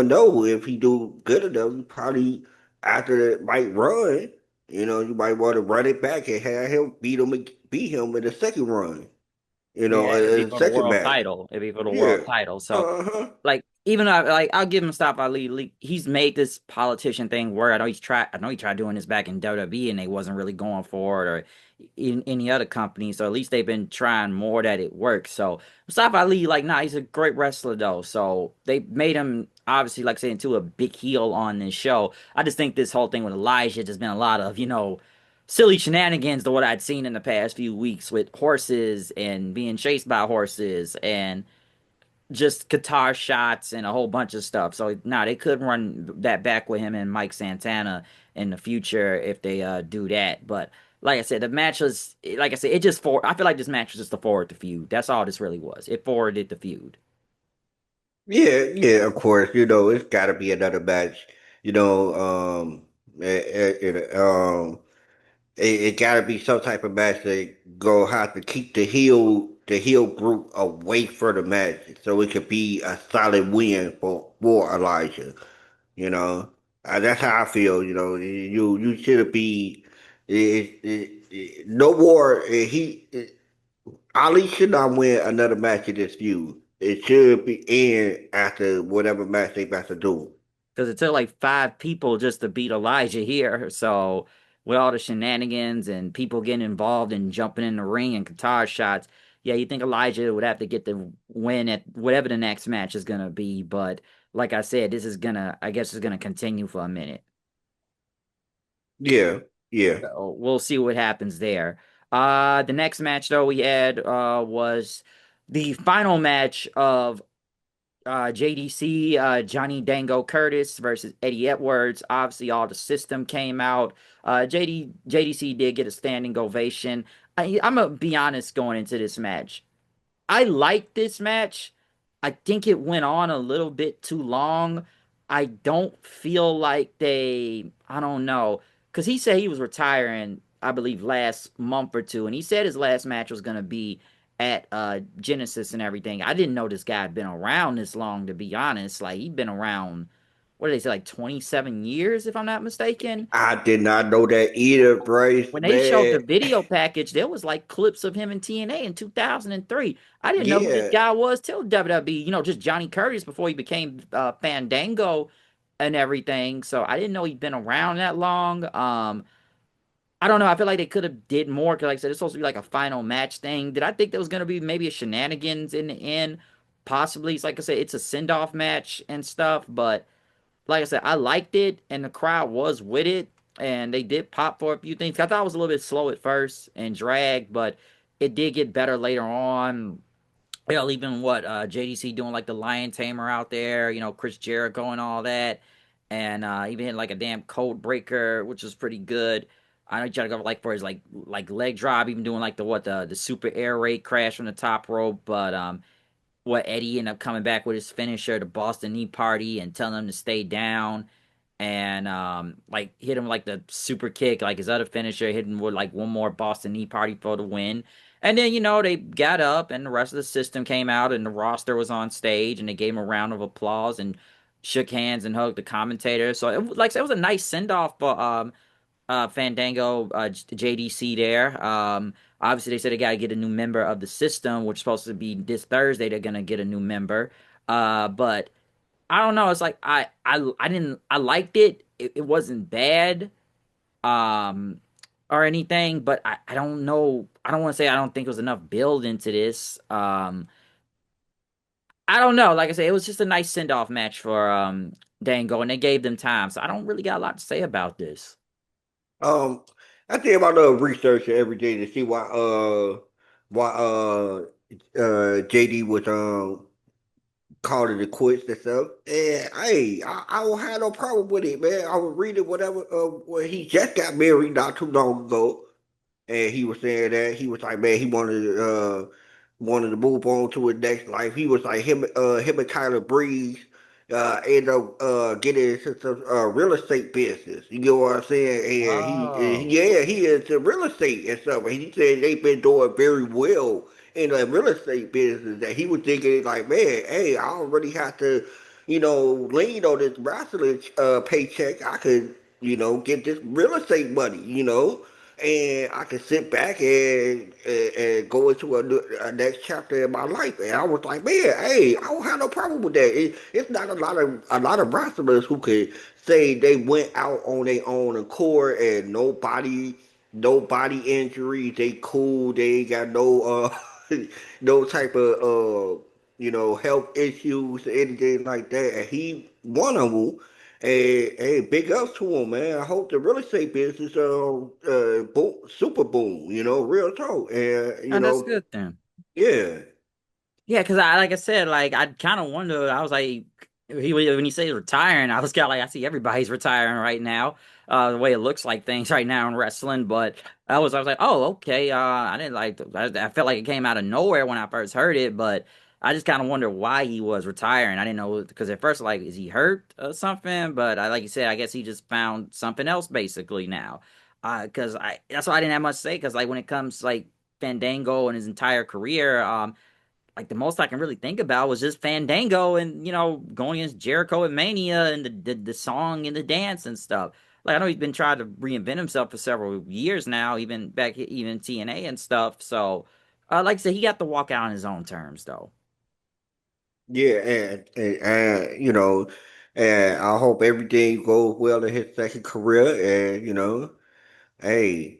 know if he do good enough. You probably after it might run. You might want to run it back and have him beat him in the second run. Yeah, it'd be In the for the second world match. title. It'd be for the Yeah. world title. So, Uh-huh. like, even like I'll give Mustafa Ali. He's made this politician thing work. I know he's tried. I know he tried doing this back in WWE, and they wasn't really going for it, or in any other company. So at least they've been trying more that it works. So Mustafa Ali, like, nah, he's a great wrestler though. So they made him obviously, like I said, into a big heel on this show. I just think this whole thing with Elijah just been a lot of silly shenanigans to what I'd seen in the past few weeks with horses and being chased by horses and just guitar shots and a whole bunch of stuff. So nah, they could run that back with him and Mike Santana in the future if they do that. But like I said, the match was like I said, it just for I feel like this match was just to forward the feud. That's all this really was. It forwarded the feud. Yeah, yeah, of course. It's got to be another match. You know, um, it got to be some type of match that go have to keep the heel group away from the match, so it could be a solid win for Elijah. You know, that's how I feel. You should be no more. Ali should not win another match in this feud. It should be end after whatever match they about to do. Because it took like five people just to beat Elijah here. So with all the shenanigans and people getting involved and jumping in the ring and guitar shots, yeah, you think Elijah would have to get the win at whatever the next match is gonna be. But like I said, I guess, is gonna continue for a minute. Yeah, yeah. So we'll see what happens there. The next match though we had was the final match of JDC, Johnny Dango Curtis versus Eddie Edwards. Obviously, all the system came out. JDC did get a standing ovation. I'm gonna be honest going into this match. I like this match. I think it went on a little bit too long. I don't feel like I don't know, because he said he was retiring, I believe, last month or two, and he said his last match was going to be at Genesis and everything. I didn't know this guy had been around this long, to be honest. Like, he'd been around, what did they say, like 27 years, if I'm not mistaken. I did not know that either, Bryce, When they showed man. the video package, there was like clips of him in TNA in 2003. I didn't know who this Yeah, guy was till WWE, just Johnny Curtis before he became Fandango and everything. So I didn't know he'd been around that long. I don't know. I feel like they could have did more because, like I said, it's supposed to be like a final match thing. Did I think there was going to be maybe a shenanigans in the end? Possibly. It's like I said, it's a send off match and stuff, but like I said, I liked it, and the crowd was with it, and they did pop for a few things. I thought it was a little bit slow at first and dragged, but it did get better later on. Even what JDC doing like the Lion Tamer out there, Chris Jericho and all that, and even hit like a damn code breaker, which was pretty good. I know he tried to go like for his like leg drop, even doing like the super air raid crash from the top rope, but what Eddie ended up coming back with his finisher, the Boston Knee Party, and telling him to stay down, and like hit him like the super kick, like his other finisher, hit him with like one more Boston Knee Party for the win. And then they got up, and the rest of the system came out, and the roster was on stage, and they gave him a round of applause and shook hands and hugged the commentator. So like I said, it was a nice send off for Fandango, JDC there. Obviously, they said they got to get a new member of the system, which is supposed to be this Thursday. They're gonna get a new member. But I don't know. It's like I didn't I liked it. It wasn't bad, um, or anything. But I don't know. I don't want to say I don't think there was enough build into this. I don't know. Like I said, it was just a nice send off match for Dango, and they gave them time. So I don't really got a lot to say about this. Um, I think about research every day to see why JD was calling it quits and stuff. And hey, I don't have no problem with it, man. I was reading whatever when he just got married not too long ago. And he was saying that he was like, man, he wanted to move on to his next life. He was like him and Tyler Breeze end up getting into some real estate business. You know what I'm saying? And Oh, he is into real estate and stuff. And he said they've been doing very well in the real estate business. That he was thinking like, man, hey, I don't really have to, lean on this wrestling paycheck. I could, get this real estate money. And I could sit back and go into a next chapter in my life. And I was like, man, hey, I don't have no problem with that. It's not a lot of wrestlers who could say they went out on their own accord and nobody injuries. They cool. They ain't got no type of health issues or anything like that. And he one of them. Hey, big ups to him, man. I hope the real estate business boom, super boom, real talk. And and that's good then. yeah. Yeah, because like I said, like I kind of wonder. I was like, when he said he's retiring, I was kind of like, I see everybody's retiring right now. The way it looks like things right now in wrestling, but I was like, oh, okay. I didn't like. I felt like it came out of nowhere when I first heard it, but I just kind of wonder why he was retiring. I didn't know because at first, like, is he hurt or something? But like you said, I guess he just found something else basically now. Because I that's why I didn't have much to say. Because like when it comes like Fandango and his entire career, like the most I can really think about was just Fandango and going against Jericho at Mania and the song and the dance and stuff. Like I know he's been trying to reinvent himself for several years now, even back even TNA and stuff. So, like I said, he got to walk out on his own terms though. Yeah, and and I hope everything goes well in his second career. And hey,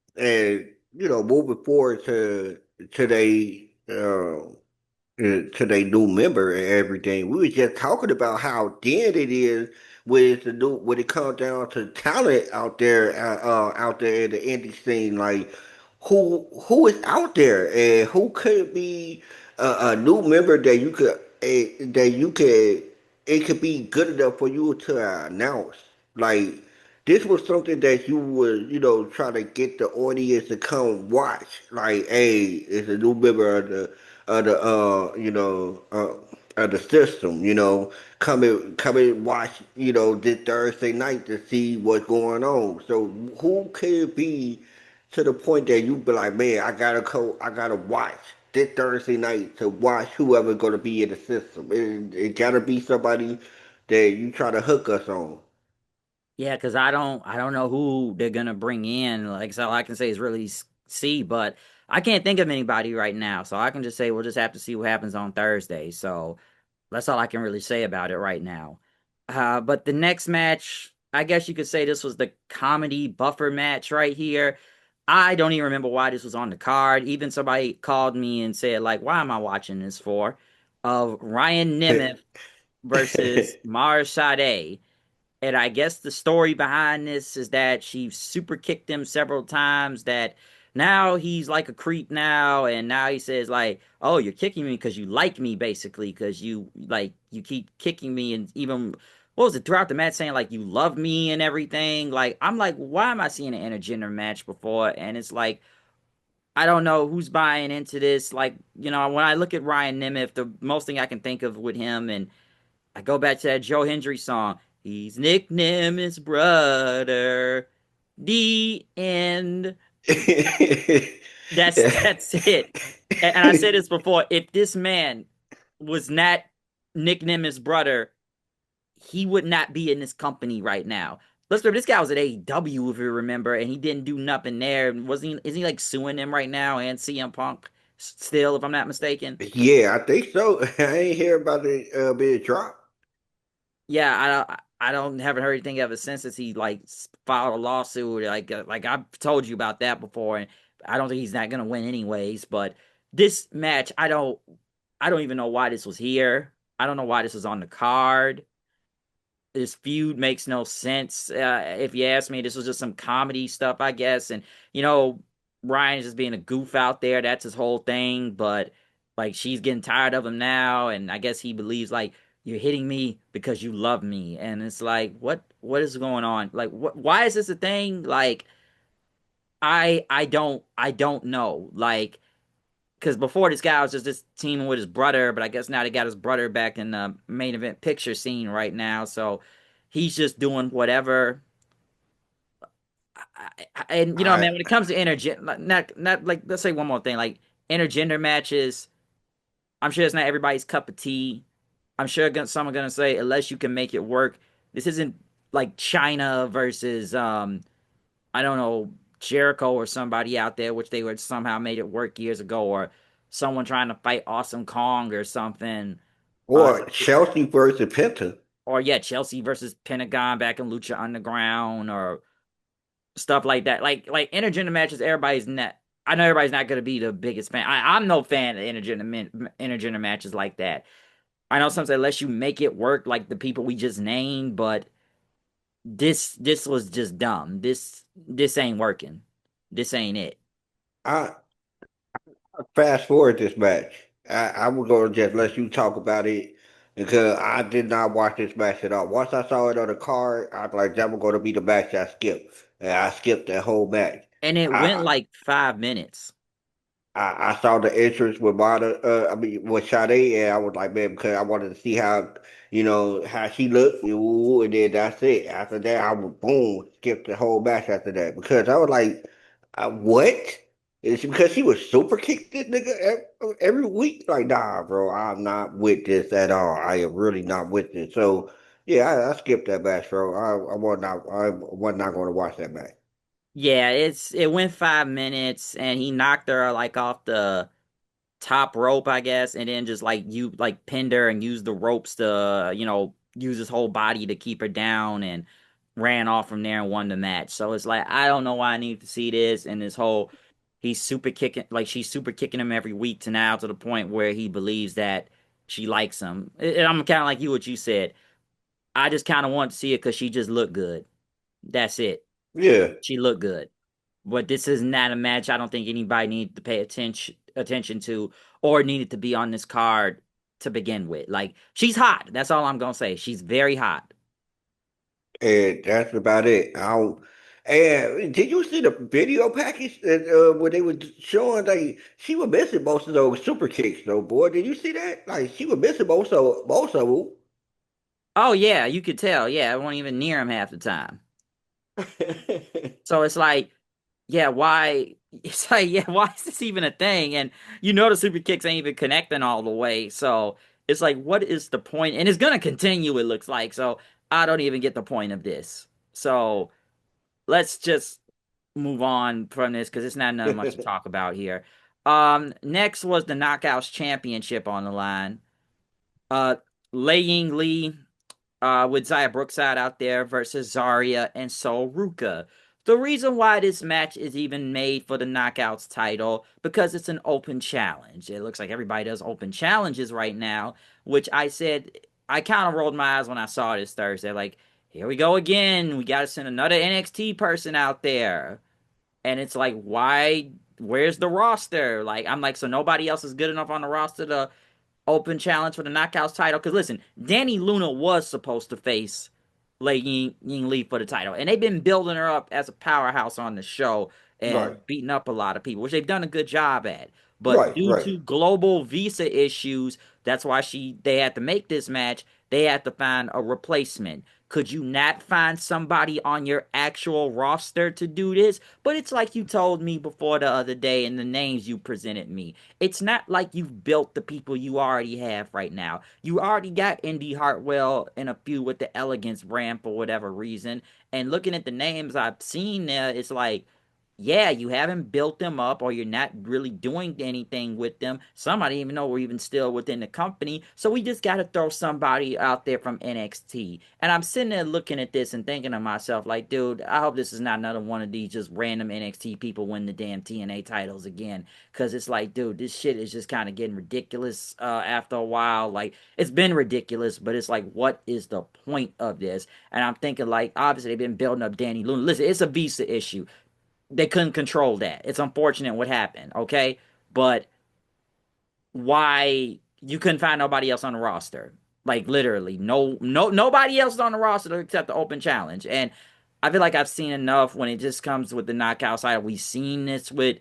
and moving forward to they to their new member and everything. We was just talking about how dead it is when it comes down to talent out there in the indie scene. Like who is out there and who could be a new member that you could it could be good enough for you to announce. Like this was something that you would, try to get the audience to come watch. Like, hey, it's a new member of the system. Come and watch. This Thursday night to see what's going on. So who could be to the point that you be like, man, I gotta watch this Thursday night to watch whoever gonna be in the system. It gotta be somebody that you try to hook us on. Yeah, because I don't know who they're gonna bring in. Like so, all I can say is really see, but I can't think of anybody right now. So I can just say we'll just have to see what happens on Thursday. So that's all I can really say about it right now. But the next match, I guess you could say this was the comedy buffer match right here. I don't even remember why this was on the card. Even somebody called me and said, like, why am I watching this for? Of Ryan Nemeth versus Mars Sade. And I guess the story behind this is that she super kicked him several times. That now he's like a creep now, and now he says like, "Oh, you're kicking me because you like me, basically, because you keep kicking me." And even what was it throughout the match saying like you love me and everything. Like I'm like, why am I seeing an intergender match before? And it's like I don't know who's buying into this. Like when I look at Ryan Nemeth, the most thing I can think of with him and I go back to that Joe Hendry song. He's nicknamed his brother. The end. That's it. And I said this before. If this man was not nicknamed his brother, he would not be in this company right now. Let's remember this guy was at AEW if you remember, and he didn't do nothing there. Wasn't he? Isn't he like suing them right now and CM Punk still, if I'm not mistaken? Yeah, I think so. I ain't hear about it being dropped. Yeah, I don't haven't heard anything of it since he like filed a lawsuit. Like I've told you about that before, and I don't think he's not gonna win anyways. But this match, I don't even know why this was here. I don't know why this was on the card. This feud makes no sense. If you ask me, this was just some comedy stuff, I guess. And you know, Ryan's just being a goof out there. That's his whole thing. But like, she's getting tired of him now, and I guess he believes like you're hitting me because you love me. And it's like, what is going on? Like, what? Why is this a thing? Like, I don't know. Like, because before this guy was just teaming with his brother, but I guess now they got his brother back in the main event picture scene right now. So he's just doing whatever. And you know, I man, when it comes to not like, let's say one more thing, like intergender matches, I'm sure it's not everybody's cup of tea. I'm sure some are gonna say unless you can make it work. This isn't like China versus I don't know, Jericho or somebody out there, which they would somehow made it work years ago, or someone trying to fight Awesome Kong or something. Uh, or Chelsea versus Penta. or yeah, Chelsea versus Pentagon back in Lucha Underground or stuff like that. Like intergender matches, everybody's not. I know everybody's not going to be the biggest fan. I'm no fan of intergender matches like that. I know some say unless you make it work, like the people we just named, but this was just dumb. This ain't working. This ain't it. I fast forward this match. I'm gonna just let you talk about it because I did not watch this match at all. Once I saw it on the card, I was like, "That was gonna be the match I skipped," and I skipped that whole match. And it went I like 5 minutes. I saw the entrance with with Sade, and I was like, man, because I wanted to see how, how she looked, ooh, and then that's it. After that, I would boom, skip the whole match after that because I was like, what? It's because she was super kick this nigga every week. Like, nah, bro, I'm not with this at all. I am really not with this. So, yeah, I skipped that match, bro. I was not going to watch that match. Yeah, it went 5 minutes and he knocked her like off the top rope, I guess, and then just like you like pinned her and used the ropes to, use his whole body to keep her down and ran off from there and won the match. So it's like I don't know why I need to see this and this whole he's super kicking like she's super kicking him every week to now to the point where he believes that she likes him. And I'm kind of like you what you said. I just kind of want to see it because she just looked good. That's it. Yeah. She looked good. But this is not a match I don't think anybody needed to pay attention to or needed to be on this card to begin with. Like she's hot. That's all I'm gonna say. She's very hot. And that's about it. I don't, and did you see the video package that where they were showing like she was missing most of those super kicks though, boy? Did you see that? Like she was missing most of Oh yeah, you could tell. Yeah, I won't even near him half the time. them. So it's like, yeah, why? It's like, yeah, why is this even a thing? And the super kicks ain't even connecting all the way. So it's like, what is the point? And it's gonna continue. It looks like. So I don't even get the point of this. So let's just move on from this because it's not nothing much to talk about here. Next was the Knockouts Championship on the line. Uh, Lei Ying Lee with Zaya Brookside out there versus Zaria and Sol Ruka. The reason why this match is even made for the Knockouts title because it's an open challenge. It looks like everybody does open challenges right now, which I said I kind of rolled my eyes when I saw this Thursday. Like, here we go again. We got to send another NXT person out there. And it's like, why? Where's the roster? Like, I'm like, so nobody else is good enough on the roster to open challenge for the Knockouts title. Because listen, Danny Luna was supposed to face Ying Lee for the title, and they've been building her up as a powerhouse on the show Right, and beating up a lot of people, which they've done a good job at. But right, due right. to global visa issues, that's why they had to make this match. They had to find a replacement. Could you not find somebody on your actual roster to do this? But it's like you told me before the other day in the names you presented me. It's not like you've built the people you already have right now. You already got Indy Hartwell in a feud with the Elegance brand for whatever reason. And looking at the names I've seen there, it's like, yeah, you haven't built them up or you're not really doing anything with them. Some I didn't even know were even still within the company. So we just got to throw somebody out there from NXT. And I'm sitting there looking at this and thinking to myself, like, dude, I hope this is not another one of these just random NXT people win the damn TNA titles again. Cause it's like, dude, this shit is just kind of getting ridiculous after a while. Like, it's been ridiculous, but it's like, what is the point of this? And I'm thinking, like, obviously they've been building up Danny Luna. Listen, it's a visa issue. They couldn't control that. It's unfortunate what happened, okay? But why you couldn't find nobody else on the roster? Like literally, nobody else is on the roster except the open challenge. And I feel like I've seen enough when it just comes with the knockout side. We've seen this with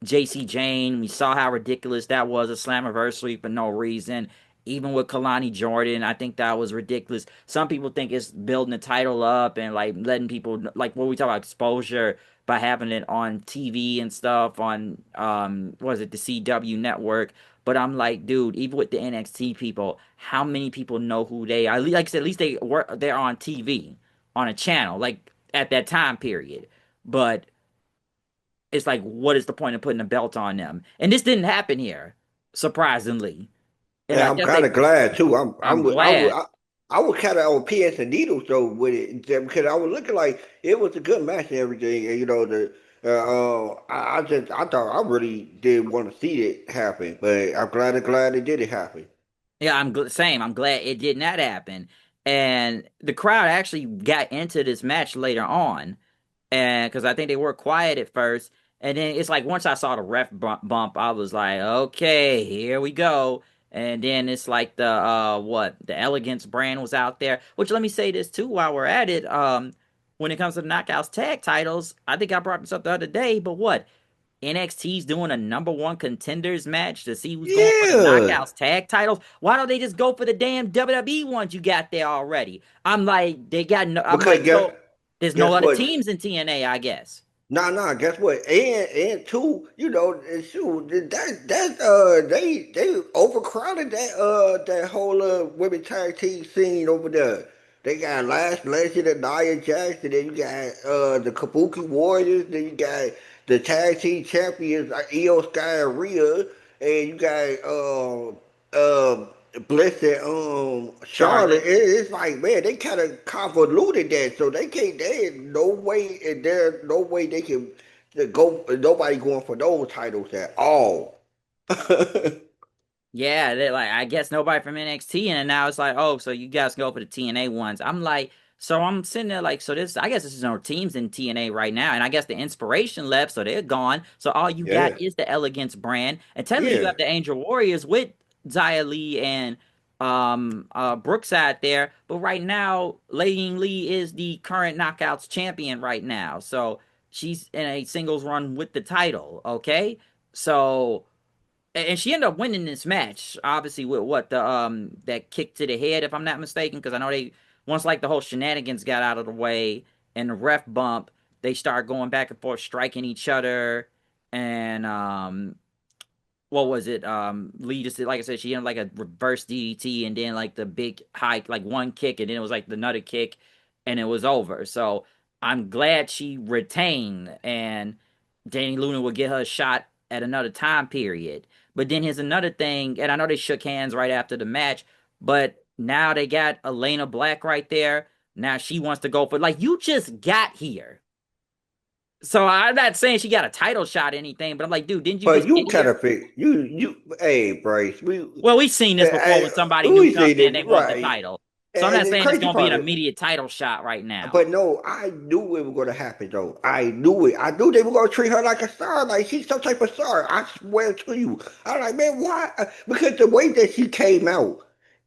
JC Jane. We saw how ridiculous that was, a Slammiversary for no reason. Even with Kalani Jordan, I think that was ridiculous. Some people think it's building the title up and like letting people like what we talk about exposure by having it on TV and stuff on what is it, the CW network. But I'm like, dude, even with the NXT people, how many people know who they are? Like I said, at least they're on TV on a channel, like at that time period. But it's like, what is the point of putting a belt on them? And this didn't happen here, surprisingly. And And I I'm guess kind they, of glad too. I'm glad. I was kind of on PS and needles though with it because I was looking like it was a good match and everything. And you know I thought I really did want to see it happen, but I'm glad it did it happen. Yeah, same. I'm glad it did not happen. And the crowd actually got into this match later on. And because I think they were quiet at first, and then it's like once I saw the ref bump, I was like, okay, here we go. And then it's like the what the Elegance brand was out there. Which let me say this too while we're at it. When it comes to the Knockouts tag titles, I think I brought this up the other day, but what NXT's doing a number one contenders match to see who's going for the Yeah, Knockouts tag titles. Why don't they just go for the damn WWE ones you got there already? I'm like, they got no. I'm like, because so there's no guess other what? teams in TNA, I guess. Nah. Guess what? And two, you know, and shoot, they overcrowded that whole women tag team scene over there. They got Last Legend and Nia Jackson, then you got the Kabuki Warriors, then you got the tag team champions Io Sky and Rhea, and you got Bliss and Charlotte. Charlotte. It's like man, they kind of convoluted that, so they can't. There ain't no way, and there's no way they can go. Nobody going for those titles at all. Yeah, they like I guess nobody from NXT, and now it's like, oh, so you guys go for the TNA ones. I'm like, so I'm sitting there like, so this, I guess this is no teams in TNA right now, and I guess the inspiration left, so they're gone. So all you got Yeah, is the Elegance brand, and technically you yeah. have the Angel Warriors with Zaria Lee and Brooks out there, but right now Lady Ying Lee is the current Knockouts champion right now, so she's in a singles run with the title. Okay, so and she ended up winning this match, obviously with what the that kick to the head, if I'm not mistaken, because I know they once like the whole shenanigans got out of the way and the ref bump, they start going back and forth, striking each other, and what was it? Lee just like I said, she ended like a reverse DDT and then like the big high, like one kick, and then it was like the another kick, and it was over. So I'm glad she retained, and Danny Luna will get her a shot at another time period. But then here's another thing, and I know they shook hands right after the match, but now they got Elena Black right there. Now she wants to go for like you just got here. So I'm not saying she got a title shot or anything, but I'm like, dude, didn't you But just you get kind here? of think hey Bryce, Well, we've seen this before when somebody new we comes say in, they that want the right, title. So I'm not and the saying it's crazy going to be an part is. immediate title shot right now. But no, I knew it was gonna happen though. I knew it. I knew they were gonna treat her like a star, like she's some type of star. I swear to you. I'm like, man, why? Because the way that she came out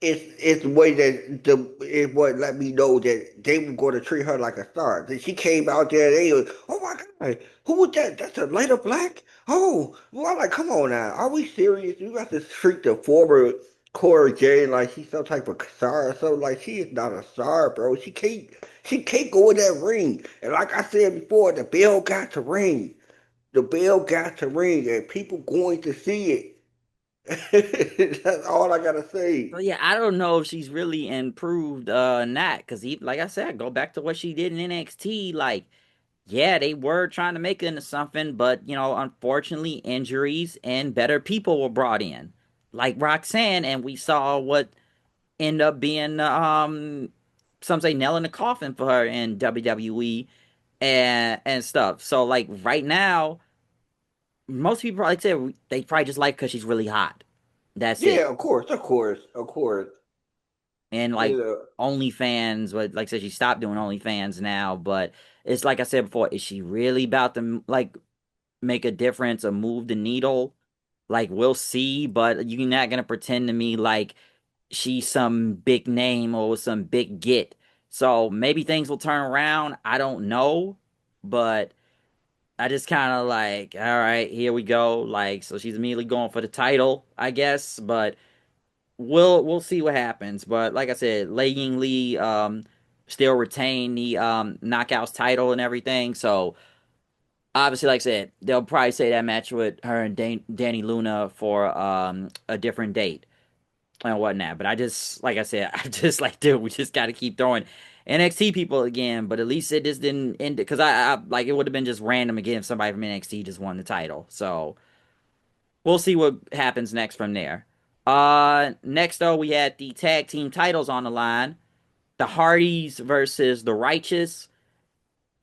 is the way that the it what let me know that they were gonna treat her like a star. That she came out there, they was, oh my god, who was that? That's a lighter black? Oh, well, I'm like, come on now, are we serious? You got to treat the former Cora Jane like she's some type of star or something. Like she is not a star, bro. She can't go in that ring. And like I said before, the bell got to ring. The bell got to ring, and people going to see it. That's all I gotta So say. yeah, I don't know if she's really improved not because he like I said, go back to what she did in NXT. Like Yeah, they were trying to make it into something, but unfortunately, injuries and better people were brought in, like Roxanne, and we saw what ended up being some say nail in the coffin for her in WWE and stuff. So like right now, most people probably say they probably just like because she's really hot. That's it. Yeah, of course, of course, of course. And You like know, OnlyFans, but like I said, she stopped doing OnlyFans now. But it's like I said before, is she really about to like make a difference or move the needle? Like we'll see, but you're not gonna pretend to me like she's some big name or some big get. So maybe things will turn around. I don't know, but I just kind of like, all right, here we go. Like, so she's immediately going for the title, I guess. But we'll see what happens. But like I said, Lei Ying Lee still retain the knockouts title and everything. So obviously, like I said, they'll probably say that match with her and Danny Luna for a different date and whatnot. But I just, like I said, I just like, dude, we just got to keep throwing NXT people again. But at least it just didn't end it because I like it would have been just random again if somebody from NXT just won the title. So we'll see what happens next from there. Next though, we had the tag team titles on the line. The Hardys versus the Righteous.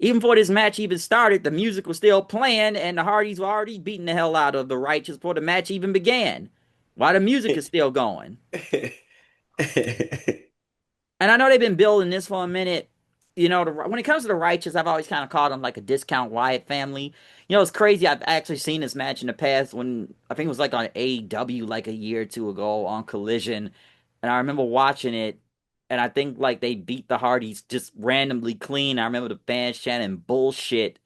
Even before this match even started, the music was still playing, and the Hardys were already beating the hell out of the Righteous before the match even began. While the music is still going. And I know they've been building this for a minute. When it comes to the Righteous, I've always kind of called them like a discount Wyatt family. It's crazy. I've actually seen this match in the past when I think it was like on AEW like a year or two ago on Collision. And I remember watching it, and I think like they beat the Hardys just randomly clean. I remember the fans chanting bullshit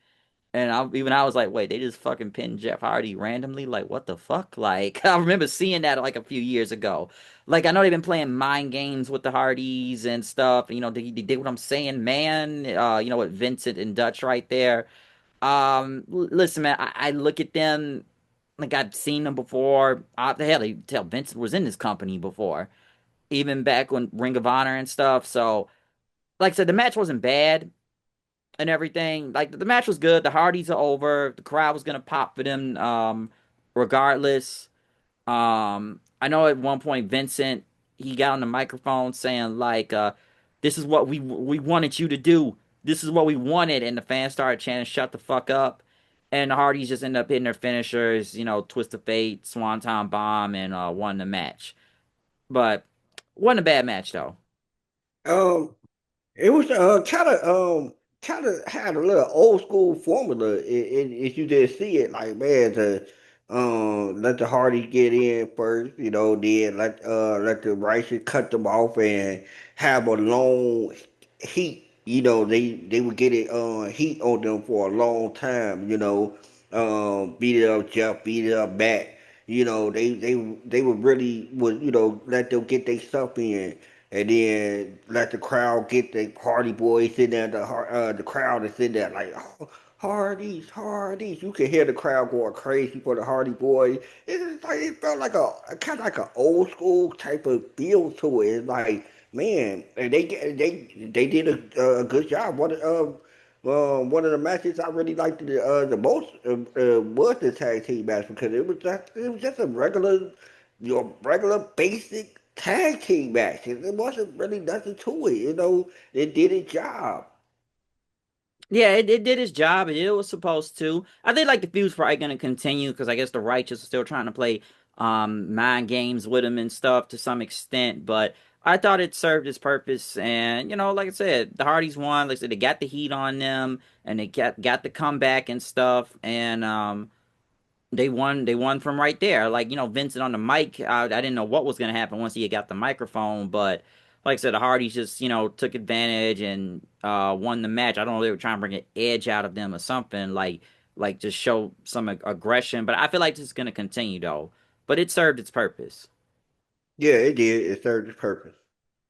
and I was like, wait, they just fucking pinned Jeff Hardy randomly? Like, what the fuck? Like, I remember seeing that like a few years ago. Like, I know they've been playing mind games with the Hardys and stuff. They did what I'm saying, man. With Vincent and Dutch right there. Listen, man, I look at them like I've seen them before. Hell, they tell Vincent was in this company before, even back when Ring of Honor and stuff. So, like I said, the match wasn't bad and everything. Like the match was good. The Hardys are over. The crowd was gonna pop for them, regardless. I know at one point Vincent he got on the microphone saying like, "This is what we wanted you to do. This is what we wanted," and the fans started chanting, "Shut the fuck up." And the Hardys just end up hitting their finishers, Twist of Fate, Swanton Bomb, and won the match. But wasn't a bad match though. um, it was kind of had a little old school formula. If you just see it, like man, to let the Hardys get in first, then let the Righteous cut them off and have a long heat. They would get it heat on them for a long time. Beat it up Jeff, beat it up Matt. They would really would let them get their stuff in and then let the crowd get the Hardy Boys sitting there. The crowd is sitting there like, oh, Hardys, Hardys. You can hear the crowd going crazy for the Hardy Boys. It felt like a kind of like an old school type of feel to it. It's like, man, and they did a good job. One of the matches I really liked the most was the tag team match because it was just a regular your regular basic tag team match. It wasn't really nothing to it. It did its job. Yeah, it did its job. It was supposed to. I think like the feud's probably going to continue because I guess the Righteous are still trying to play mind games with him and stuff to some extent. But I thought it served its purpose. And like I said, the Hardys won. Like I said, they got the heat on them and they got the comeback and stuff. And they won from right there. Like, Vincent on the mic, I didn't know what was gonna happen once he got the microphone, but like I said, the Hardys just, took advantage and won the match. I don't know if they were trying to bring an edge out of them or something, like just show some aggression. But I feel like this is gonna continue though. But it served its purpose. Yeah, it did. It served its purpose.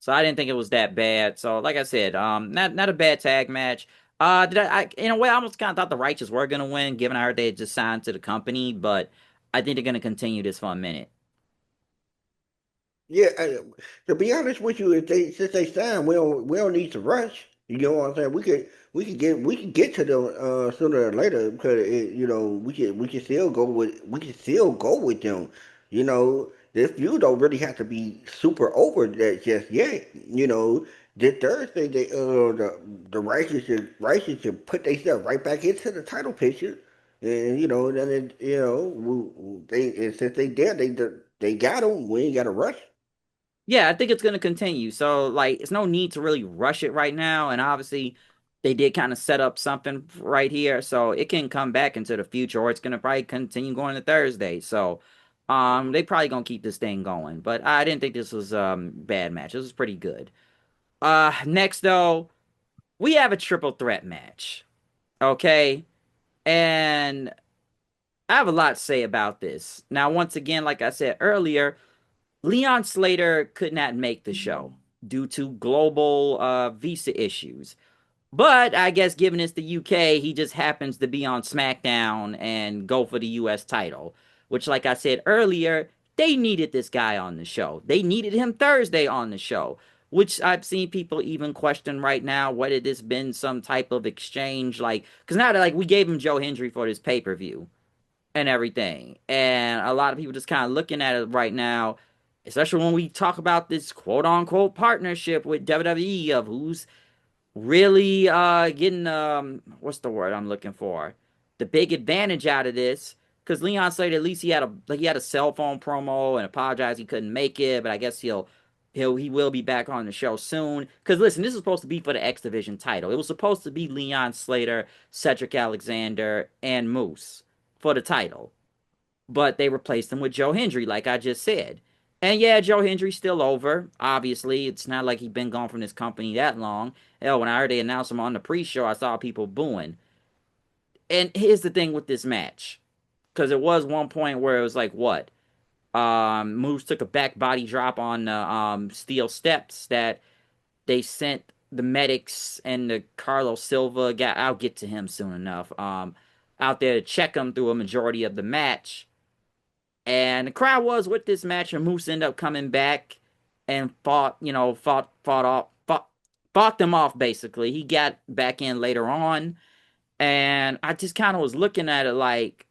So I didn't think it was that bad. So like I said, not a bad tag match. Did in a way I almost kind of thought the Righteous were gonna win, given I heard they had just signed to the company, but I think they're gonna continue this for a minute. Yeah, to be honest with you, if they since they signed, we don't need to rush. You know what I'm saying? We can get to them sooner or later because we can still go with them. This feud don't really have to be super over that just yet. This Thursday the Righteous should put themselves right back into the title picture, and then and since they there they got them. We ain't got to rush. Yeah, I think it's going to continue. So, like, it's no need to really rush it right now. And obviously, they did kind of set up something right here. So, it can come back into the future, or it's going to probably continue going to Thursday. So, they probably going to keep this thing going. But I didn't think this was bad match. This was pretty good. Next, though, we have a triple threat match. Okay. And I have a lot to say about this. Now, once again, like I said earlier, Leon Slater could not make the show due to global visa issues. But I guess given it's the UK, he just happens to be on SmackDown and go for the US title, which, like I said earlier, they needed this guy on the show. They needed him Thursday on the show, which I've seen people even question right now whether this been some type of exchange, like, because now that like we gave him Joe Hendry for this pay-per-view and everything. And a lot of people just kind of looking at it right now, especially when we talk about this quote unquote partnership with WWE of who's really getting what's the word I'm looking for? The big advantage out of this. Because Leon said at least he had a cell phone promo and apologized he couldn't make it, but I guess he will be back on the show soon. Because listen, this is supposed to be for the X Division title. It was supposed to be Leon Slater, Cedric Alexander, and Moose for the title, but they replaced him with Joe Hendry, like I just said. And yeah, Joe Hendry's still over. Obviously, it's not like he's been gone from this company that long. Hell, when I heard they announced him on the pre-show, I saw people booing. And here's the thing with this match, because it was one point where it was like, what? Moose took a back body drop on the steel steps that they sent the medics and the Carlos Silva guy. I'll get to him soon enough. Out there to check him through a majority of the match. And the crowd was with this match, and Moose ended up coming back and fought them off basically. He got back in later on, and I just kind of was looking at it like,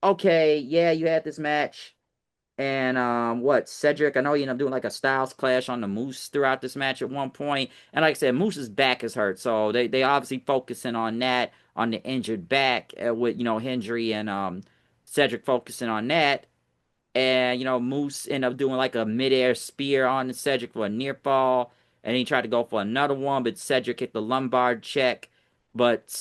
okay, yeah, you had this match, and what Cedric? I know you ended up doing like a Styles clash on the Moose throughout this match at one point, and like I said, Moose's back is hurt, so they obviously focusing on that on the injured back with Hendry and Cedric focusing on that. And Moose ended up doing like a midair spear on Cedric for a near fall, and he tried to go for another one, but Cedric hit the lumbar check. But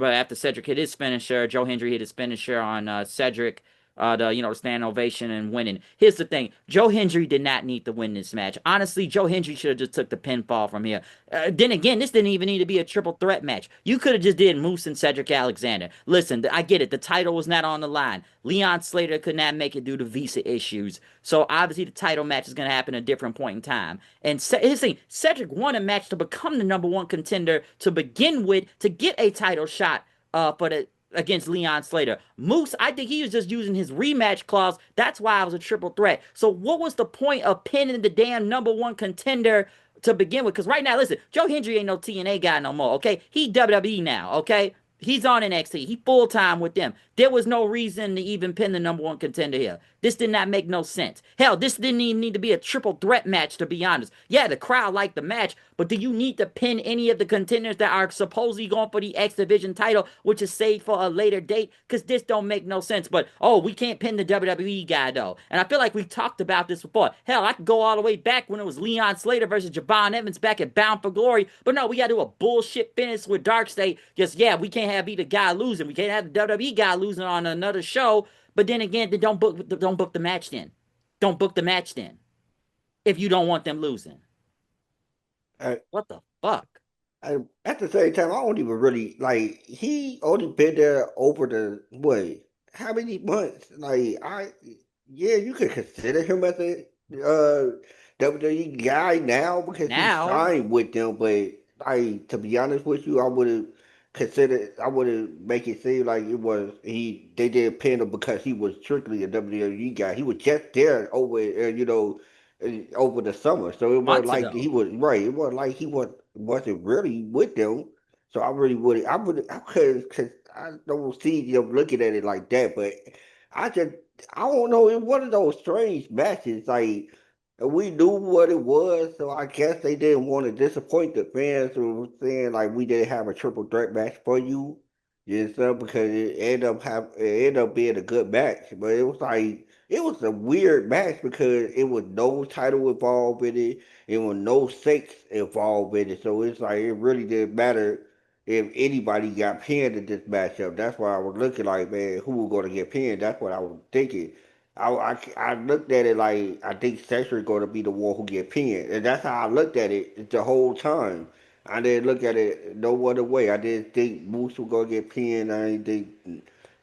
after Cedric hit his finisher, Joe Hendry hit his finisher on Cedric. The stand ovation and winning. Here's the thing: Joe Hendry did not need to win this match. Honestly, Joe Hendry should have just took the pinfall from here. Then again, this didn't even need to be a triple threat match. You could have just did Moose and Cedric Alexander. Listen, I get it. The title was not on the line. Leon Slater could not make it due to visa issues. So obviously the title match is going to happen at a different point in time. And his thing, Cedric won a match to become the number one contender to begin with to get a title shot for the against Leon Slater. Moose, I think he was just using his rematch clause. That's why I was a triple threat. So what was the point of pinning the damn number one contender to begin with? Because right now, listen, Joe Hendry ain't no TNA guy no more, okay? He WWE now, okay? He's on NXT. He full time with them. There was no reason to even pin the number one contender here. This did not make no sense. Hell, this didn't even need to be a triple threat match, to be honest. Yeah, the crowd liked the match, but do you need to pin any of the contenders that are supposedly going for the X Division title, which is saved for a later date? Because this don't make no sense. But, oh, we can't pin the WWE guy, though. And I feel like we've talked about this before. Hell, I could go all the way back when it was Leon Slater versus Javon Evans back at Bound for Glory. But no, we got to do a bullshit finish with Darkseid. Just, yeah, we can't have either guy losing. We can't have the WWE guy losing on another show. But then again, don't book the match then. Don't book the match then. If you don't want them losing. I, What the fuck? at the same time, I don't even really like. He only been there over the what? How many months? Yeah, you could consider him as a WWE guy now because he Now, signed with them. But to be honest with you, I would have make it seem like it was they didn't pin him because he was strictly a WWE guy. He was just there over, over the summer. So it wasn't months like he ago. was right. It wasn't like he wasn't really with them. So I would, cause I don't see them looking at it like that. But I just, I don't know. It's one of those strange matches. Like we knew what it was, so I guess they didn't want to disappoint the fans who were saying like we didn't have a triple threat match for you. You know, because it ended up being a good match, but it was like it was a weird match because it was no title involved in it. It was no stakes involved in it. So it's like it really didn't matter if anybody got pinned in this matchup. That's why I was looking like, man, who was going to get pinned? That's what I was thinking. I looked at it like I think Cedric going to be the one who get pinned, and that's how I looked at it the whole time. I didn't look at it no other way. I didn't think Moose was gonna get pinned. I didn't think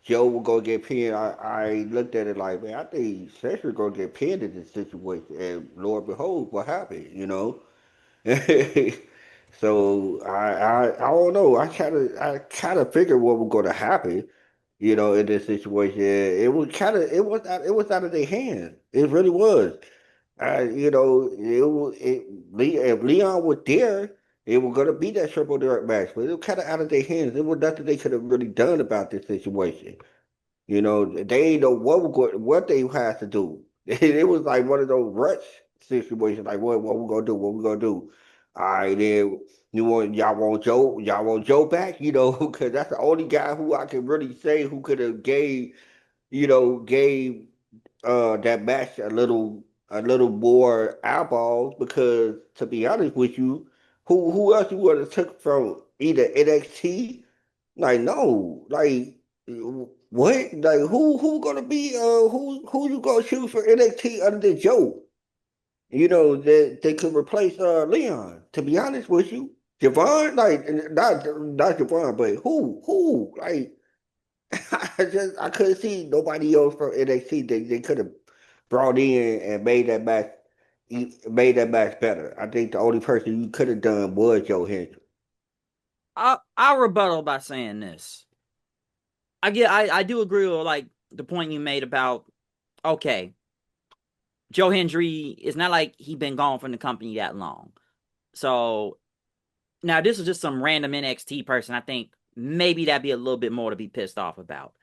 Joe was gonna get pinned. I looked at it like, man, I think Cedric gonna get pinned in this situation. And Lord behold, what happened? You know. So I don't know. I kind of figured what was gonna happen. You know, in this situation, it was out of their hands. It really was. You know, if Leon was there, it was gonna be that triple threat match, but it was kind of out of their hands. There was nothing they could have really done about this situation. You know, they ain't know what they had to do. It was like one of those rush situations. Like, what we gonna do? What we gonna do? All right, then y'all want Joe back? You know, because that's the only guy who I can really say who could have gave that match a little more eyeballs because to be honest with you, who else you would have took from either NXT? Like no, like what? Like who gonna be who you gonna choose for NXT other than Joe? You know that they could replace Leon. To be honest with you, Javon, like not Javon, but who like I couldn't see nobody else from NXT they could have brought in and made that match better. I think the only person you could have done was Joe Hendry. I'll rebuttal by saying this. I do agree with like the point you made about okay, Joe Hendry. It's not like he been gone from the company that long. So now this is just some random NXT person. I think maybe that'd be a little bit more to be pissed off about.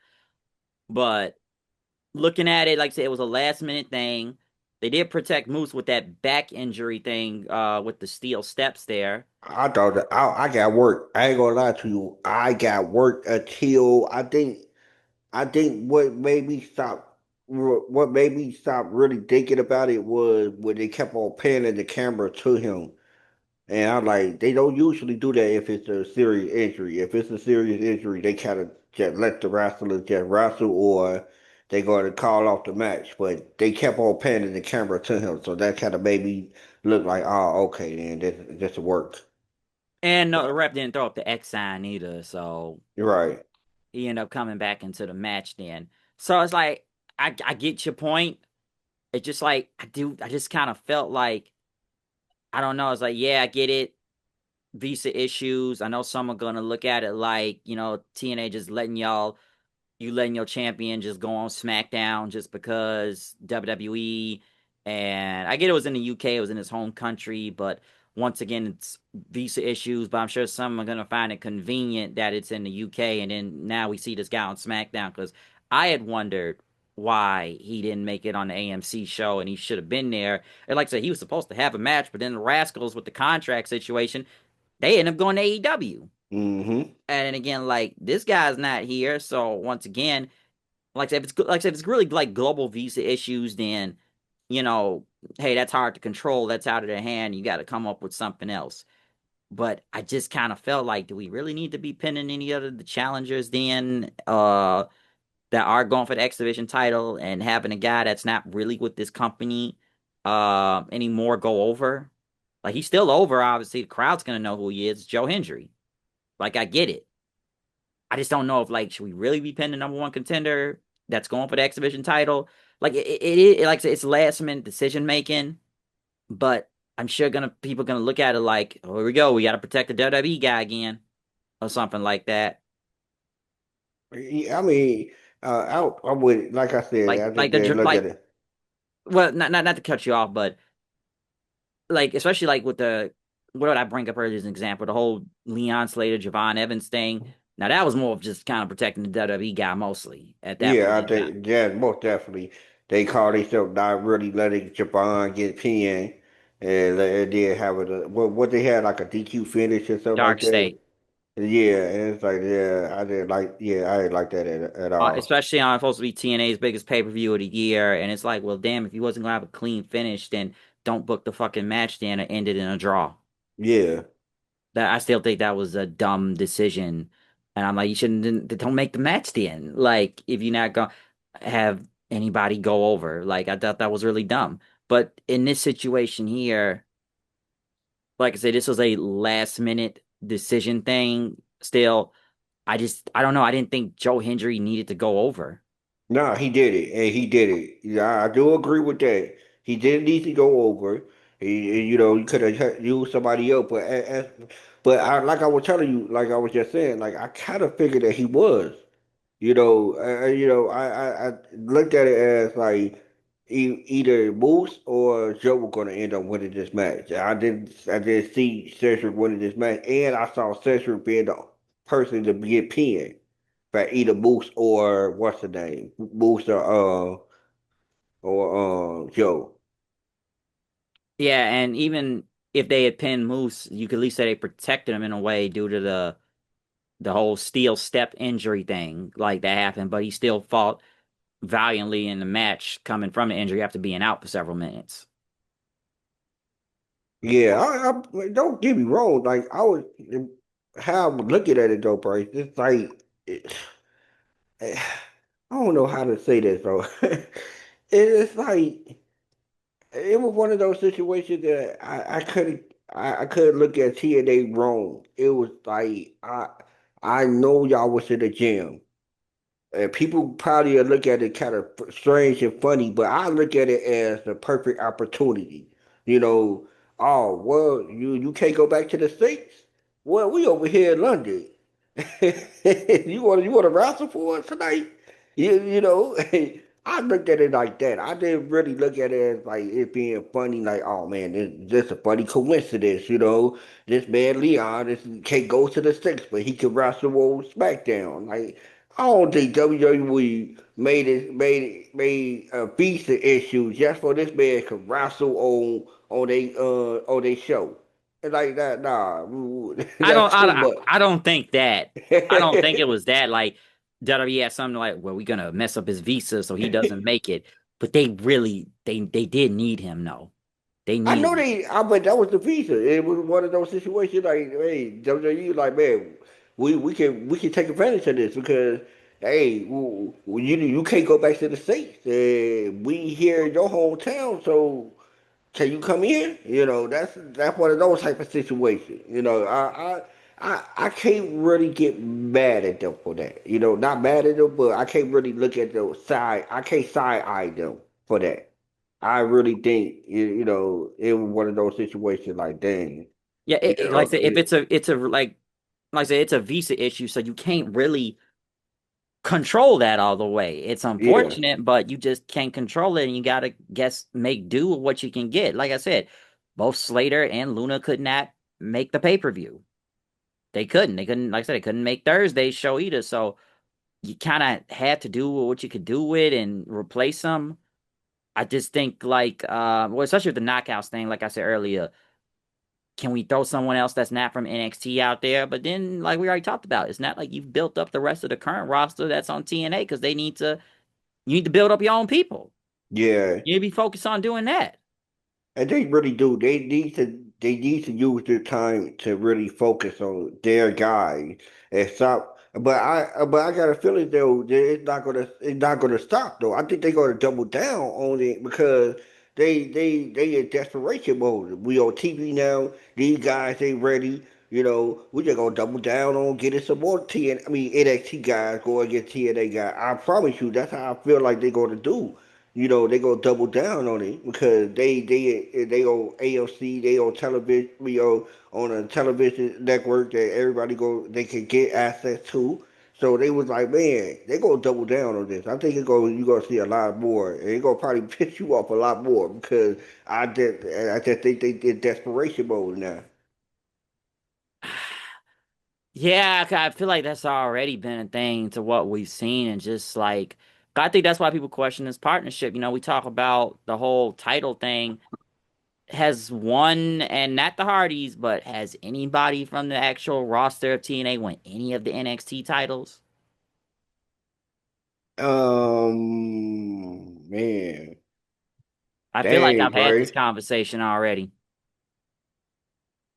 But looking at it, like I said, it was a last minute thing. They did protect Moose with that back injury thing, with the steel steps there. I thought that I got work. I ain't gonna lie to you. I got work until I think what made me stop really thinking about it was when they kept on panning the camera to him. And I'm like, they don't usually do that if it's a serious injury. If it's a serious injury, they kind of just let the wrestler just wrestle or they going to call off the match. But they kept on panning the camera to him. So that kind of made me look like, oh, okay, then this will work. And no, the rep didn't throw up the X sign either, so You're right. he ended up coming back into the match then. So it's like I get your point. It's just like I just kind of felt like I don't know. It's like yeah, I get it. Visa issues. I know some are gonna look at it like TNA just letting your champion just go on SmackDown just because WWE. And I get it was in the UK, it was in his home country, but once again, it's visa issues. But I'm sure some are going to find it convenient that it's in the UK. And then now we see this guy on SmackDown because I had wondered why he didn't make it on the AMC show and he should have been there. And like I said, he was supposed to have a match, but then the Rascals with the contract situation, they ended up going to AEW. Mm-hmm. And then again, like this guy's not here, so once again, like I said, if it's really like global visa issues, then you know, hey, that's hard to control. That's out of their hand. You got to come up with something else. But I just kind of felt like, do we really need to be pinning any other the challengers then? That are going for the X Division title and having a guy that's not really with this company anymore go over. Like he's still over. Obviously, the crowd's gonna know who he is. Joe Hendry. Like I get it. I just don't know if like should we really be pinning the number one contender that's going for the exhibition title? Like like I said, it's last minute decision making, but I'm sure gonna people gonna look at it like, oh, here we go, we got to protect the WWE guy again or something like that. Yeah, I mean, I would, like I said, I just Like the didn't look at like it. well, not to cut you off, but like especially like with the what would I bring up earlier as an example? The whole Leon Slater, Javon Evans thing. Now that was more of just kind of protecting the WWE guy mostly at that Yeah, point I in time. think yeah, most definitely. They call themselves not really letting Jabon get pinned, and then have it. What they had like a DQ finish or something like Dark that. State. Yeah, and it's like I didn't like that at all. Especially on supposed to be TNA's biggest pay-per-view of the year, and it's like, well, damn, if he wasn't gonna have a clean finish, then don't book the fucking match then and end it in a draw. Yeah, That I still think that was a dumb decision, and I'm like, you shouldn't. Don't make the match then. Like, if you're not gonna have anybody go over, like I thought that was really dumb. But in this situation here, like I said, this was a last minute decision thing. Still, I don't know. I didn't think Joe Hendry needed to go over. no, he did it, and he did it. Yeah, I do agree with that. He didn't need to go over. You could have used somebody else, but like I was telling you, like I was just saying, like I kind of figured that he was. I looked at it as like either Moose or Joe were going to end up winning this match. I didn't see Cedric winning this match, and I saw Cedric being the person to get pinned by either Moose or what's the name, Moose or Joe. Yeah, and even if they had pinned Moose, you could at least say they protected him in a way due to the whole steel step injury thing like that happened, but he still fought valiantly in the match coming from the injury after being out for several minutes. Yeah, like, don't get me wrong. Like I was, how I'm looking at it though, Bryce. It's like. I don't know how to say this, bro. It's like it was one of those situations that I couldn't look at TNA wrong. It was like I know y'all was in the gym. And people probably look at it kind of strange and funny, but I look at it as the perfect opportunity. You know, oh well, you can't go back to the States. Well, we over here in London. You want to wrestle for us tonight? You know, I looked at it like that. I didn't really look at it as like it being funny. Like, oh man, this a funny coincidence. This man Leon can't go to the States, but he can wrestle on SmackDown. Like, I don't think WWE made a visa issue just for this man to wrestle on they show. And like that, nah, I don't that's too much. I don't think that. I don't think it was that like WWE had something like, well, we're gonna mess up his visa so he doesn't make it. But they really they did need him, no. They I needed know him. I bet that was the visa. It was one of those situations like, hey, WWE, like, man, we can take advantage of this because, hey, you can't go back to the States. We here in your hometown, so can you come in? That's one of those type of situations. I can't really get mad at them for that. Not mad at them, but I can't really look at the side. I can't side eye them for that. I really think it was one of those situations like, dang, Yeah, like I said, if yeah, it's a like I said, it's a visa issue, so you can't really control that all the way. It's yeah, unfortunate, but you just can't control it, and you gotta guess make do with what you can get. Like I said, both Slater and Luna could not make the pay-per-view. They couldn't. They couldn't, like I said, they couldn't make Thursday's show either. So you kind of had to do what you could do with and replace them. I just think like well, especially with the knockouts thing, like I said earlier, can we throw someone else that's not from NXT out there? But then, like we already talked about, it's not like you've built up the rest of the current roster that's on TNA because you need to build up your own people. yeah. You need to be focused on doing that. And they really do. They need to use their time to really focus on their guy and stop. But I got a feeling though that it's not gonna stop though. I think they're gonna double down on it because they in desperation mode. We on TV now. These guys ain't ready. We just gonna double down on getting some more NXT guys going against TNA guys. I promise you, that's how I feel like they're gonna do. They go double down on it because they on AFC, they on television, on a television network that everybody they can get access to. So they was like, man, they gonna double down on this. I think you're gonna see a lot more, and it's gonna probably piss you off a lot more because I just think they did desperation mode now. Yeah, I feel like that's already been a thing to what we've seen, and just like I think that's why people question this partnership. You know, we talk about the whole title thing. Has won, and not the Hardys, but has anybody from the actual roster of TNA won any of the NXT titles? Man, I feel like dang, I've had this bro. conversation already.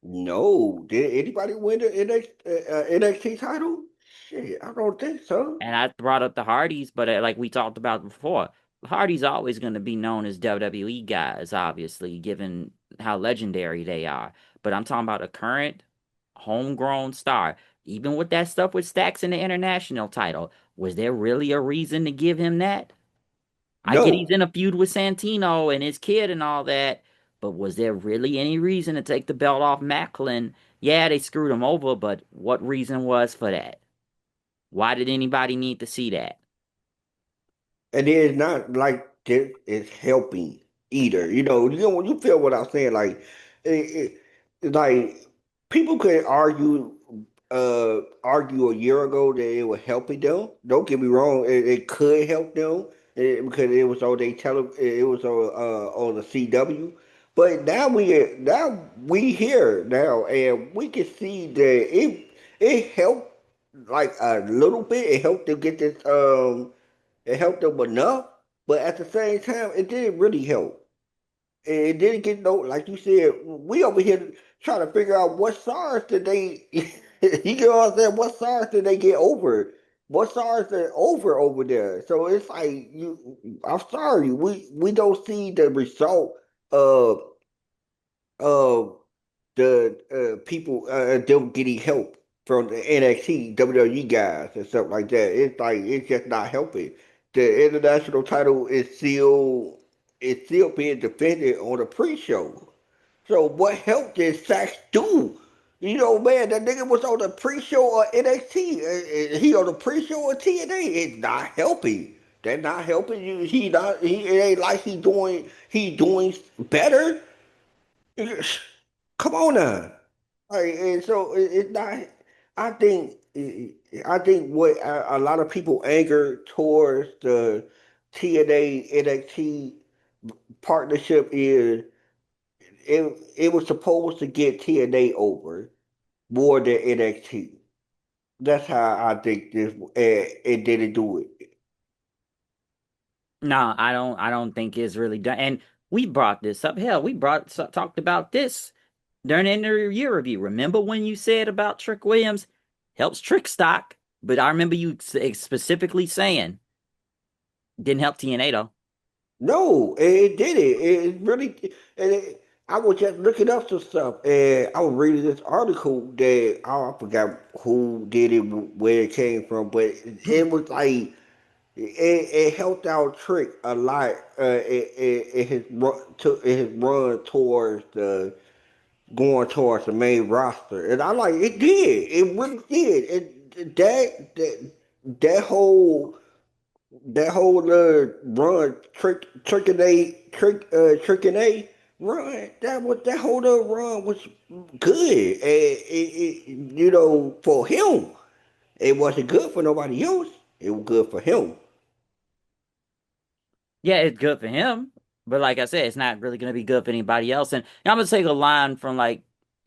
No, did anybody win the NXT title? Shit, I don't think so. And I brought up the Hardys, but like we talked about before, the Hardys always going to be known as WWE guys, obviously, given how legendary they are. But I'm talking about a current homegrown star. Even with that stuff with Stacks in the international title, was there really a reason to give him that? I get he's No, in a feud with Santino and his kid and all that, but was there really any reason to take the belt off Macklin? Yeah, they screwed him over, but what reason was for that? Why did anybody need to see that? and it's not like this is helping either. You feel what I'm saying? Like, like people could argue a year ago that it was helping them. Don't get me wrong, it could help them because it was on it was on the CW. But now we here now, and we can see that it helped like a little bit. It helped them get this it helped them enough, but at the same time, it didn't really help. It didn't get no, like you said, we over here trying to figure out what SARS did they, you know what I'm saying? What SARS did they get over? What SARS are over there? So it's like I'm sorry, we don't see the result of of the people them getting help from the NXT WWE guys and stuff like that. It's like it's just not helping. The international title is still being defended on a pre-show. So what help did Sax do? Man, that nigga was on the pre-show of NXT. He on the pre-show of TNA. It's not helping. That's not helping you. He not. It ain't like he doing better. Come on now. Like, and so it's not. I think. I think what a lot of people anger towards the TNA NXT partnership is it was supposed to get TNA over more than NXT. That's how I think this, and it didn't do it. No, I don't think it's really done. And we brought this up. Hell, we talked about this during the end of the year review. Remember when you said about Trick Williams helps Trick stock? But I remember you specifically saying didn't help TNA though. No, it did it. It really, I was just looking up some stuff, and I was reading this article that I forgot who did it, where it came from, but it was like it helped out Trick a lot in his run towards the going towards the main roster, and I like it did. It really did. That whole run trick and a run that whole run was good, and for him it wasn't good for nobody else. It was good for him. Yeah, it's good for him. But like I said, it's not really gonna be good for anybody else. And I'm gonna take a line from like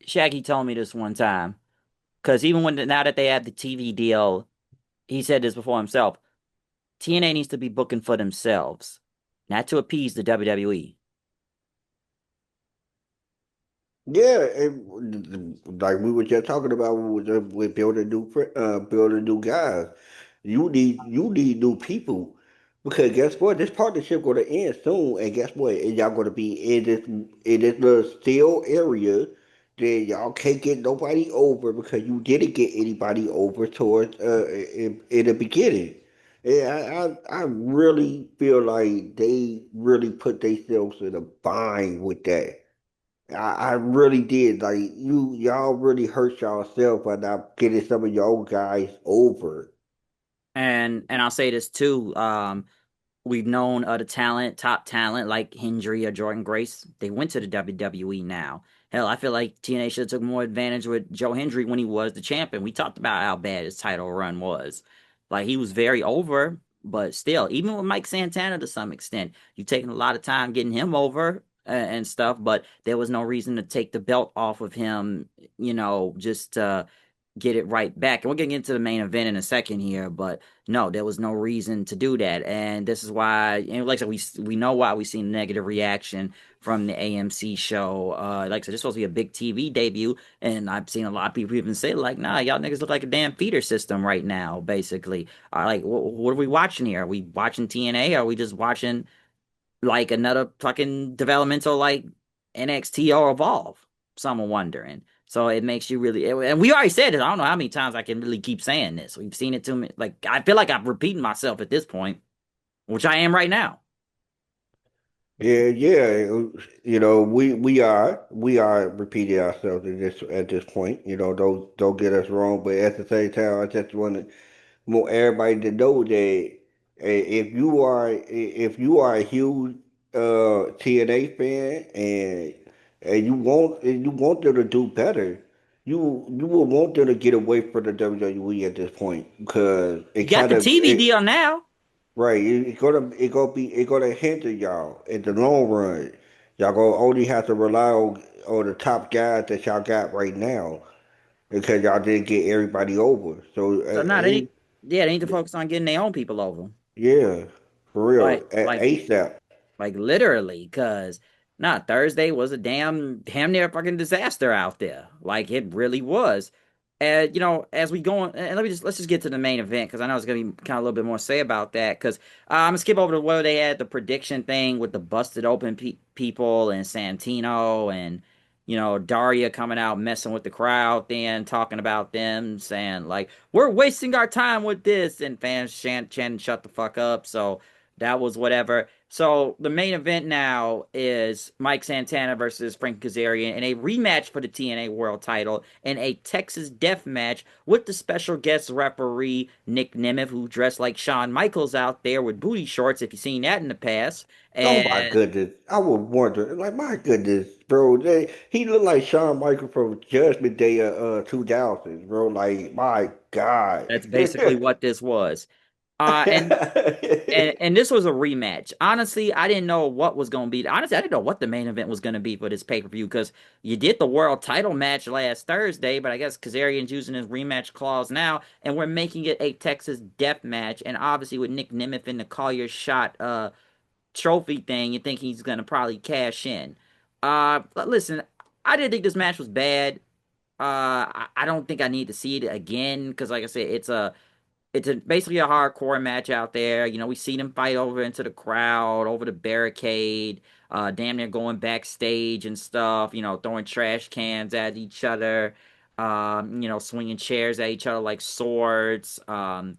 Shaggy told me this one time. Because even when now that they have the TV deal, he said this before himself. TNA needs to be booking for themselves, not to appease the WWE. Yeah, like we were just talking about with building new guys. You need new people because guess what? This partnership going to end soon, and guess what? And y'all going to be in this little still area that y'all can't get nobody over because you didn't get anybody over towards in the beginning. Yeah, I really feel like they really put themselves in a bind with that. I really did. Like y'all really hurt yourself by not getting some of your own guys over. And I'll say this too. We've known the talent, top talent like Hendry or Jordan Grace. They went to the WWE now. Hell, I feel like TNA should have took more advantage with Joe Hendry when he was the champion. We talked about how bad his title run was. Like he was very over, but still, even with Mike Santana to some extent, you've taken a lot of time getting him over and stuff, but there was no reason to take the belt off of him, just get it right back. And we're getting into the main event in a second here, but no, there was no reason to do that. And this is why, and like I said, we know why we seen negative reaction from the AMC show. Like I said, this is supposed to be a big TV debut, and I've seen a lot of people even say like, "Nah, y'all niggas look like a damn feeder system right now." Basically, like, what are we watching here? Are we watching TNA? Or are we just watching like another fucking developmental like NXT or Evolve? Some are wondering. So it makes you really, and we already said it. I don't know how many times I can really keep saying this. We've seen it too many. Like I feel like I'm repeating myself at this point, which I am right now. Yeah, yeah. We are repeating ourselves at this point. Don't get us wrong, but at the same time, I just want everybody to know that if you are a huge TNA fan and you want them to do better, you will want them to get away from the WWE at this point because it You got kind the of TV it deal now. right. It's gonna hinder y'all in the long run. Y'all gonna only have to rely on the top guys that y'all got right now because y'all didn't get everybody over. So So now they need, yeah, they need to focus on getting their own people over. yeah, for real. Like, like ASAP. Like literally, because Thursday was a damn near fucking disaster out there. Like it really was. And as we go on, and let's just get to the main event because I know it's gonna be kind of a little bit more to say about that. Because I'm gonna skip over to where they had the prediction thing with the busted open people and Santino and Daria coming out messing with the crowd, then talking about them saying like we're wasting our time with this, and fans chanting shut the fuck up. So that was whatever. So the main event now is Mike Santana versus Frank Kazarian in a rematch for the TNA World Title in a Texas Death Match with the special guest referee Nick Nemeth, who dressed like Shawn Michaels out there with booty shorts. If you've seen that in the past, Oh my and goodness. I would wonder, like my goodness, bro. He looked like Shawn Michaels from Judgment Day of 2000s, bro. Like my God. that's basically what this was. And this was a rematch. Honestly, I didn't know what was going to be. Honestly, I didn't know what the main event was going to be for this pay-per-view because you did the world title match last Thursday, but I guess Kazarian's using his rematch clause now, and we're making it a Texas death match. And obviously, with Nick Nemeth in the call your shot trophy thing, you think he's going to probably cash in. But listen, I didn't think this match was bad. I don't think I need to see it again because, like I said, basically a hardcore match out there. We see them fight over into the crowd, over the barricade, damn near going backstage and stuff, throwing trash cans at each other, swinging chairs at each other like swords. What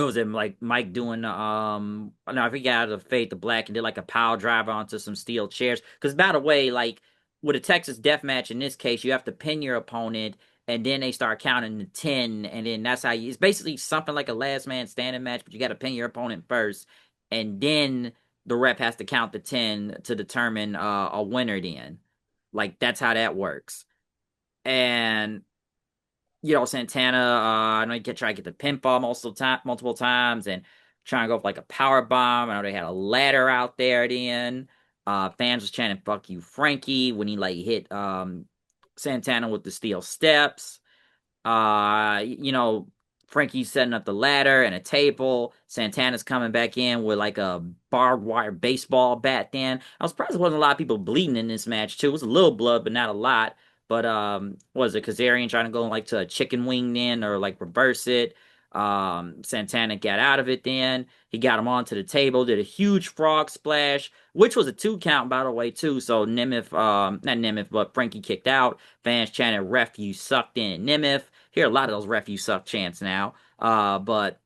was it like Mike doing no, I forget out of the Fade to Black and did like a power driver onto some steel chairs. Because by the way, like with a Texas death match in this case, you have to pin your opponent and then they start counting to 10, and then that's how it's basically something like a last man standing match, but you gotta pin your opponent first, and then the rep has to count to 10 to determine a winner then. Like that's how that works. And Santana, I know you can try to get the pinfall multiple times, and trying to go for like a power bomb. I know they had a ladder out there then. Fans was chanting "fuck you, Frankie" when he like hit Santana with the steel steps. Uh, you know, Frankie's setting up the ladder and a table. Santana's coming back in with like a barbed wire baseball bat. Then I was surprised there wasn't a lot of people bleeding in this match too. It was a little blood, but not a lot. But what was it Kazarian trying to go like to a chicken wing then or like reverse it? Santana got out of it then. He got him onto the table, did a huge frog splash, which was a 2 count by the way, too. So Nemeth, not Nemeth, but Frankie kicked out. Fans chanted ref you sucked in Nemeth. Hear a lot of those ref you suck chants now. But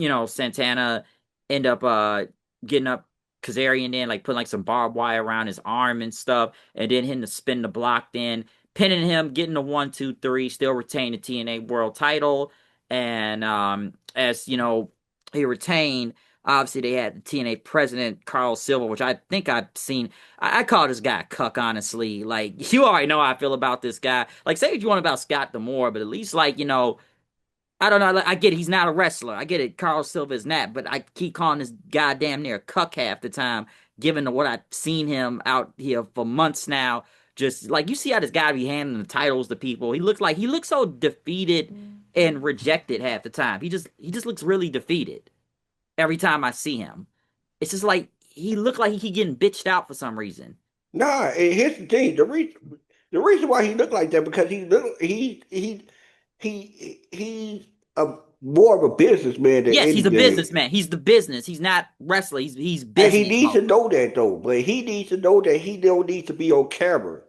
Santana end up getting up Kazarian in, like putting like some barbed wire around his arm and stuff, and then hitting the spin the block, then pinning him, getting the 1, 2, 3, still retain the TNA World Title. And as you know, he retained. Obviously, they had the TNA president Carl Silver, which I think I've seen. I call this guy a cuck, honestly. Like you already know how I feel about this guy. Like say what you want about Scott D'Amore, but at least like I don't know. Like, I get it, he's not a wrestler. I get it. Carl Silva is not, but I keep calling this goddamn near a cuck half the time, given to what I've seen him out here for months now. Just like you see how this guy be handing the titles to people. He looks so defeated and rejected half the time. He just looks really defeated every time I see him. It's just like he looked like he getting bitched out for some reason. Nah, and here's the thing. The reason why he looked like that because he's a more of a businessman than Yes, he's a anything. businessman. He's the business. He's not wrestler. He's And he business needs to mode. know that though. But he needs to know that he don't need to be on camera.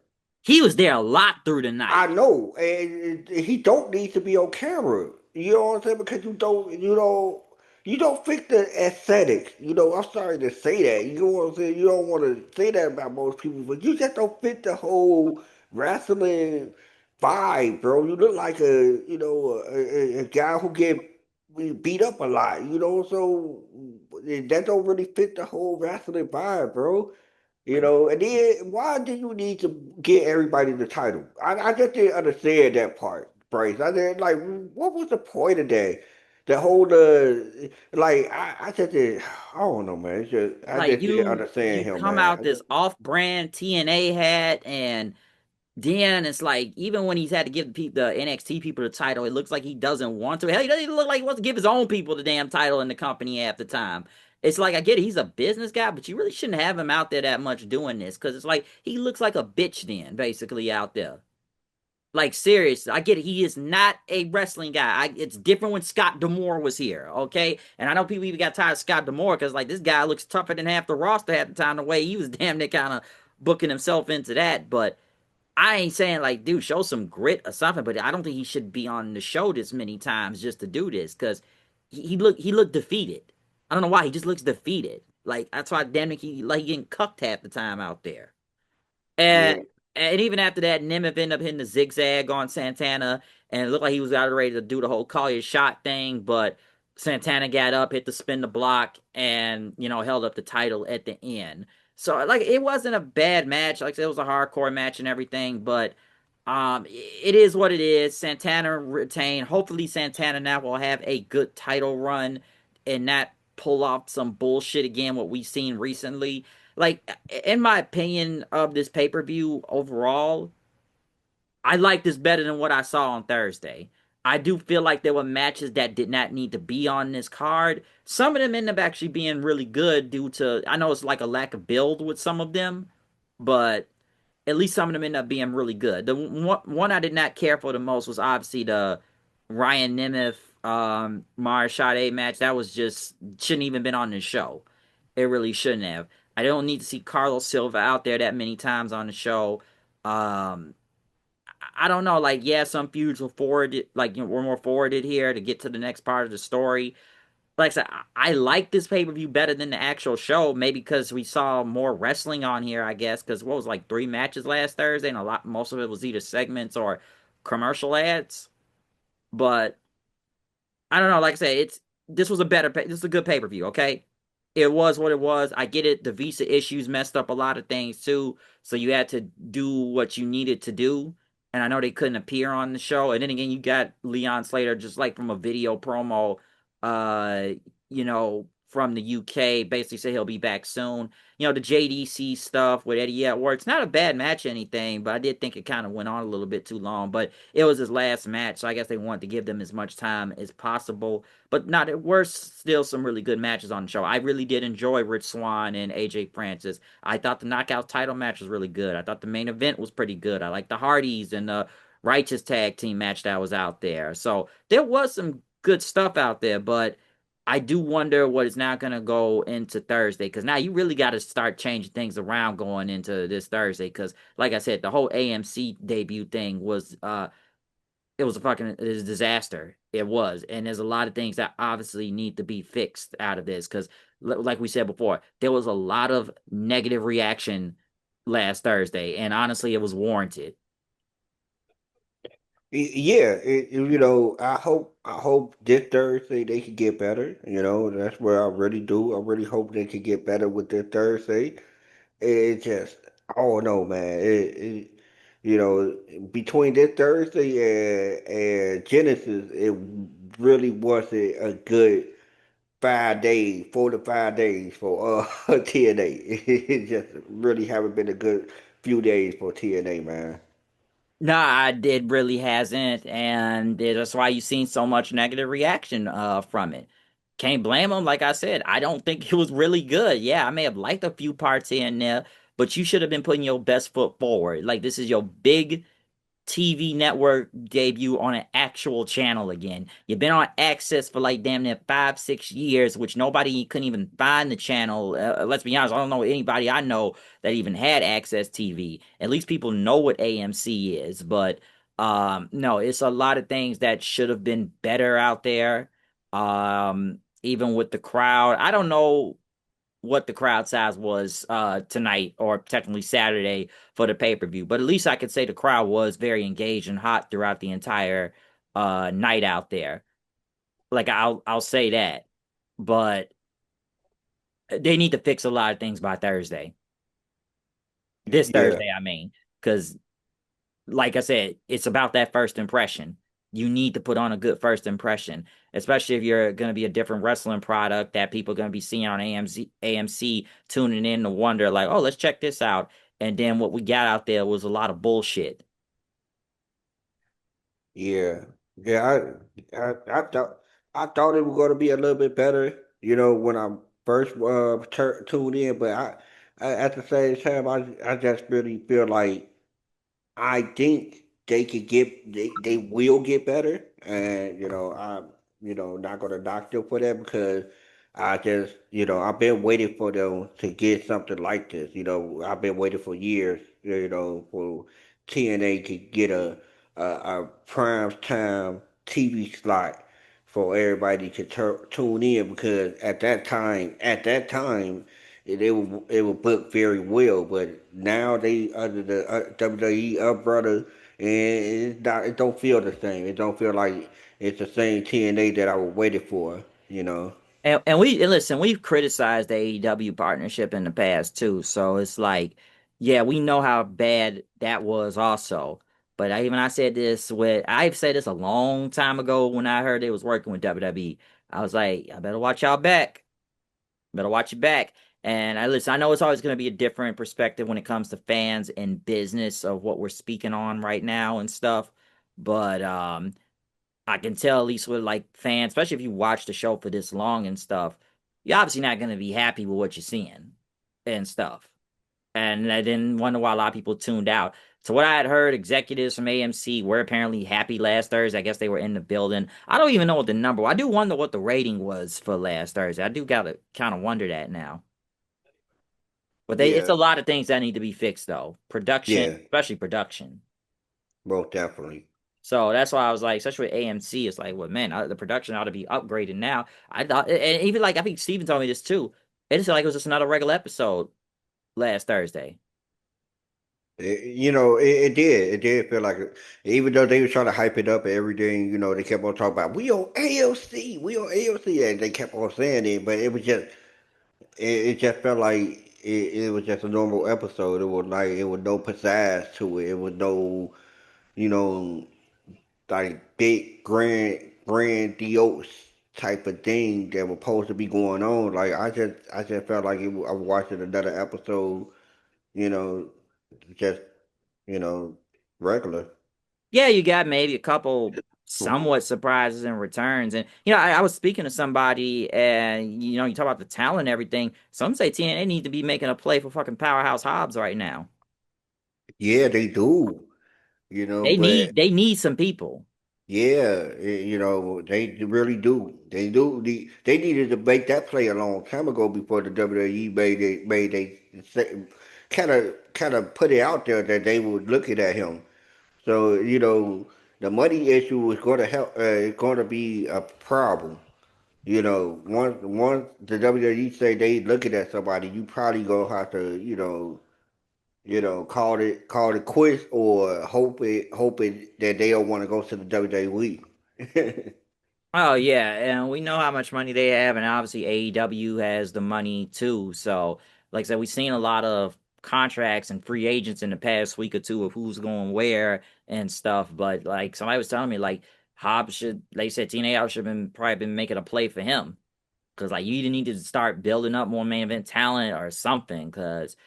He was there a lot through the night. I know, and he don't need to be on camera. You know what I'm saying? Because you don't fit the aesthetic. I'm sorry to say that. You know what I'm saying? You don't want to say that about most people, but you just don't fit the whole wrestling vibe, bro. You look like a guy who get beat up a lot. So that don't really fit the whole wrestling vibe, bro. And then why do you need to get everybody the title? I just didn't understand that part, Bryce. I didn't like what was the point of that? The whole like I just did I don't know, man. I Like just didn't you understand him, come man. out this off-brand TNA hat, and then it's like even when he's had to give the NXT people the title, it looks like he doesn't want to. Hell, he doesn't even look like he wants to give his own people the damn title in the company half the time. It's like I get it, he's a business guy, but you really shouldn't have him out there that much doing this because it's like he looks like a bitch then, basically out there. Like serious, I get it. He is not a wrestling guy. It's different when Scott D'Amore was here, okay? And I know people even got tired of Scott D'Amore because like this guy looks tougher than half the roster at the time. The way he was damn near kind of booking himself into that. But I ain't saying like, dude, show some grit or something. But I don't think he should be on the show this many times just to do this because he looked defeated. I don't know why he just looks defeated. Like that's why damn near he getting cucked half the time out there. And Yeah, and even after that, Nemeth ended up hitting the zigzag on Santana, and it looked like he was out ready to do the whole call your shot thing, but Santana got up, hit the spin the block, and held up the title at the end. So like it wasn't a bad match. Like it was a hardcore match and everything, but it is what it is. Santana retained. Hopefully Santana now will have a good title run and not pull off some bullshit again what we've seen recently. Like in my opinion of this pay-per-view overall, I like this better than what I saw on Thursday. I do feel like there were matches that did not need to be on this card. Some of them end up actually being really good due to I know it's like a lack of build with some of them, but at least some of them end up being really good. The one I did not care for the most was obviously the Ryan Nemeth Mara Sade match. That was just shouldn't even been on the show. It really shouldn't have. I don't need to see Carlos Silva out there that many times on the show. Um, I don't know. Like, yeah, some feuds were forwarded, like we're more forwarded here to get to the next part of the story. Like I said, I like this pay per view better than the actual show. Maybe because we saw more wrestling on here, I guess. Because what was like 3 matches last Thursday, and most of it was either segments or commercial ads. But I don't know. Like I said, this was a good pay per view. Okay, it was what it was. I get it. The visa issues messed up a lot of things too, so you had to do what you needed to do. And I know they couldn't appear on the show. And then again, you got Leon Slater just like from a video promo, from the UK, basically said he'll be back soon. The JDC stuff with Eddie Edwards, not a bad match or anything, but I did think it kind of went on a little bit too long. But it was his last match, so I guess they wanted to give them as much time as possible. But not there were still some really good matches on the show. I really did enjoy Rich Swann and AJ Francis. I thought the knockout title match was really good. I thought the main event was pretty good. I like the Hardys and the Righteous tag team match that was out there. So there was some good stuff out there, but I do wonder what is now going to go into Thursday because now you really got to start changing things around going into this Thursday because, like I said, the whole AMC debut thing was it was it was a disaster. It was, and there's a lot of things that obviously need to be fixed out of this because, like we said before, there was a lot of negative reaction last Thursday, and honestly, it was warranted. Yeah, I hope this Thursday they can get better. That's where I really do. I really hope they can get better with this Thursday. It just, I don't know, man. You know, between this Thursday and Genesis, it really wasn't a good 5 days, 4 to 5 days for TNA. It just really haven't been a good few days for TNA, man. Nah, it really hasn't, and that's why you've seen so much negative reaction from it. Can't blame them. Like I said, I don't think it was really good. Yeah, I may have liked a few parts here and there, but you should have been putting your best foot forward. Like this is your big TV network debut on an actual channel again. You've been on Access for like damn near 5, 6 years, which nobody couldn't even find the channel. Let's be honest, I don't know anybody I know that even had Access TV. At least people know what AMC is, but no, it's a lot of things that should have been better out there. Even with the crowd, I don't know what the crowd size was tonight or technically Saturday for the pay-per-view. But at least I could say the crowd was very engaged and hot throughout the entire night out there. Like I'll say that. But they need to fix a lot of things by Thursday. This Yeah, Thursday, I mean, because like I said, it's about that first impression. You need to put on a good first impression, especially if you're going to be a different wrestling product that people are going to be seeing on AMC tuning in to wonder, like, oh, let's check this out. And then what we got out there was a lot of bullshit. yeah, yeah. I thought it was going to be a little bit better. When I first tuned in, but at the same time, I just really feel like I think they will get better, and I'm not gonna knock them for that because I just I've been waiting for them to get something like this. I've been waiting for years. For TNA to get a prime time TV slot for everybody to tune in because at that time it would book very well, but now they under the WWE umbrella, and it don't feel the same. It don't feel like it's the same TNA that I was waiting for. You know. And listen, we've criticized the AEW partnership in the past too. So it's like, yeah, we know how bad that was also. But I said this I've said this a long time ago when I heard they was working with WWE. I was like, I better watch y'all back. Better watch your back. And I know it's always going to be a different perspective when it comes to fans and business of what we're speaking on right now and stuff. But I can tell at least with like fans, especially if you watch the show for this long and stuff, you're obviously not going to be happy with what you're seeing and stuff. And I didn't wonder why a lot of people tuned out. So what I had heard, executives from AMC were apparently happy last Thursday. I guess they were in the building. I don't even know what the number. I do wonder what the rating was for last Thursday. I do gotta kind of wonder that now. But it's Yeah, a lot of things that need to be fixed though. Production, yeah, especially production. most definitely. So that's why I was like, especially with AMC, it's like, well, man, the production ought to be upgraded now. I thought, and even like, I think Steven told me this too. It just felt like it was just another regular episode last Thursday. It did feel like it. Even though they were trying to hype it up and everything, they kept on talking about we on ALC, and they kept on saying it, but it just felt like it was just a normal episode. It was no pizzazz to it. It was no, you know, like big grandiose type of thing that was supposed to be going on. Like I just felt like I was watching another episode, you know, just you know, regular. Yeah, you got maybe a couple somewhat surprises and returns. And, I was speaking to somebody and, you talk about the talent and everything. Some say TNA need to be making a play for fucking Powerhouse Hobbs right now. Yeah, they do. They But need they need some people. yeah, they really do. They do. They needed to make that play a long time ago before the WWE made they kind of put it out there that they were looking at him. So the money issue is going to help. It's going to be a problem. Once the WWE say they looking at somebody, you probably gonna have to call it quits or hoping that they don't want to go to the WWE. Oh yeah, and we know how much money they have, and obviously AEW has the money too. So, like I said, we've seen a lot of contracts and free agents in the past week or two of who's going where and stuff. But like somebody was telling me, like Hobbs should, they said TNA Hobbs should have been probably been making a play for him because like you need to start building up more main event talent or something. Because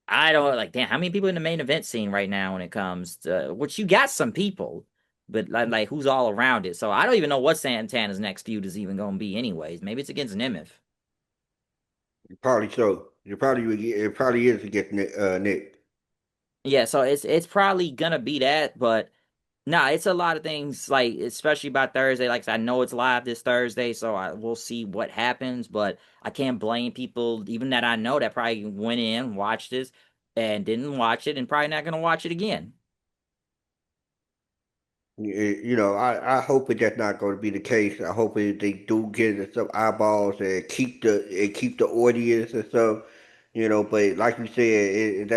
I don't like, damn, how many people in the main event scene right now when it comes to which you got some people, but like who's all around it. So I don't even know what Santana's next feud is even going to be, anyways. Maybe it's against Nemeth. Probably so. It probably is against Nick. Yeah, so it's probably gonna be that, but nah, it's a lot of things like especially by Thursday. Like I know it's live this Thursday, so I we'll see what happens. But I can't blame people, even that I know that probably went in, watched this, and didn't watch it, and probably not gonna watch it again. I hope that's not going to be the case. I hope they do get some eyeballs and keep the audience and stuff. But like you said,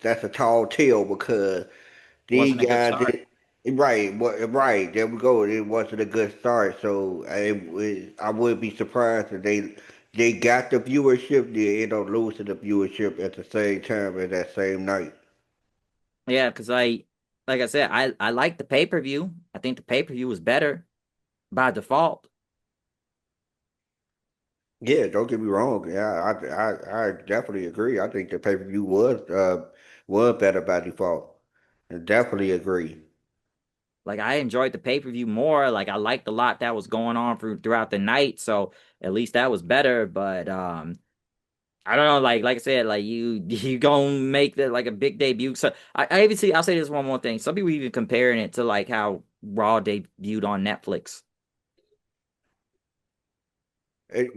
that's a tall tale because these Wasn't a good guys start. did right. There we go. It wasn't a good start, so I would be surprised if they got the viewership. They end up losing the viewership at the same time as that same night. Yeah, because like I said, I like the pay per view. I think the pay per view was better by default. Yeah, don't get me wrong. Yeah, I definitely agree. I think the pay per view was better by default. I definitely agree. Like I enjoyed the pay per view more. Like I liked a lot that was going on throughout the night. So at least that was better. But I don't know. Like I said, like you gonna make that like a big debut. So I even see. I'll say this one more thing. Some people even comparing it to like how Raw debuted on Netflix. It,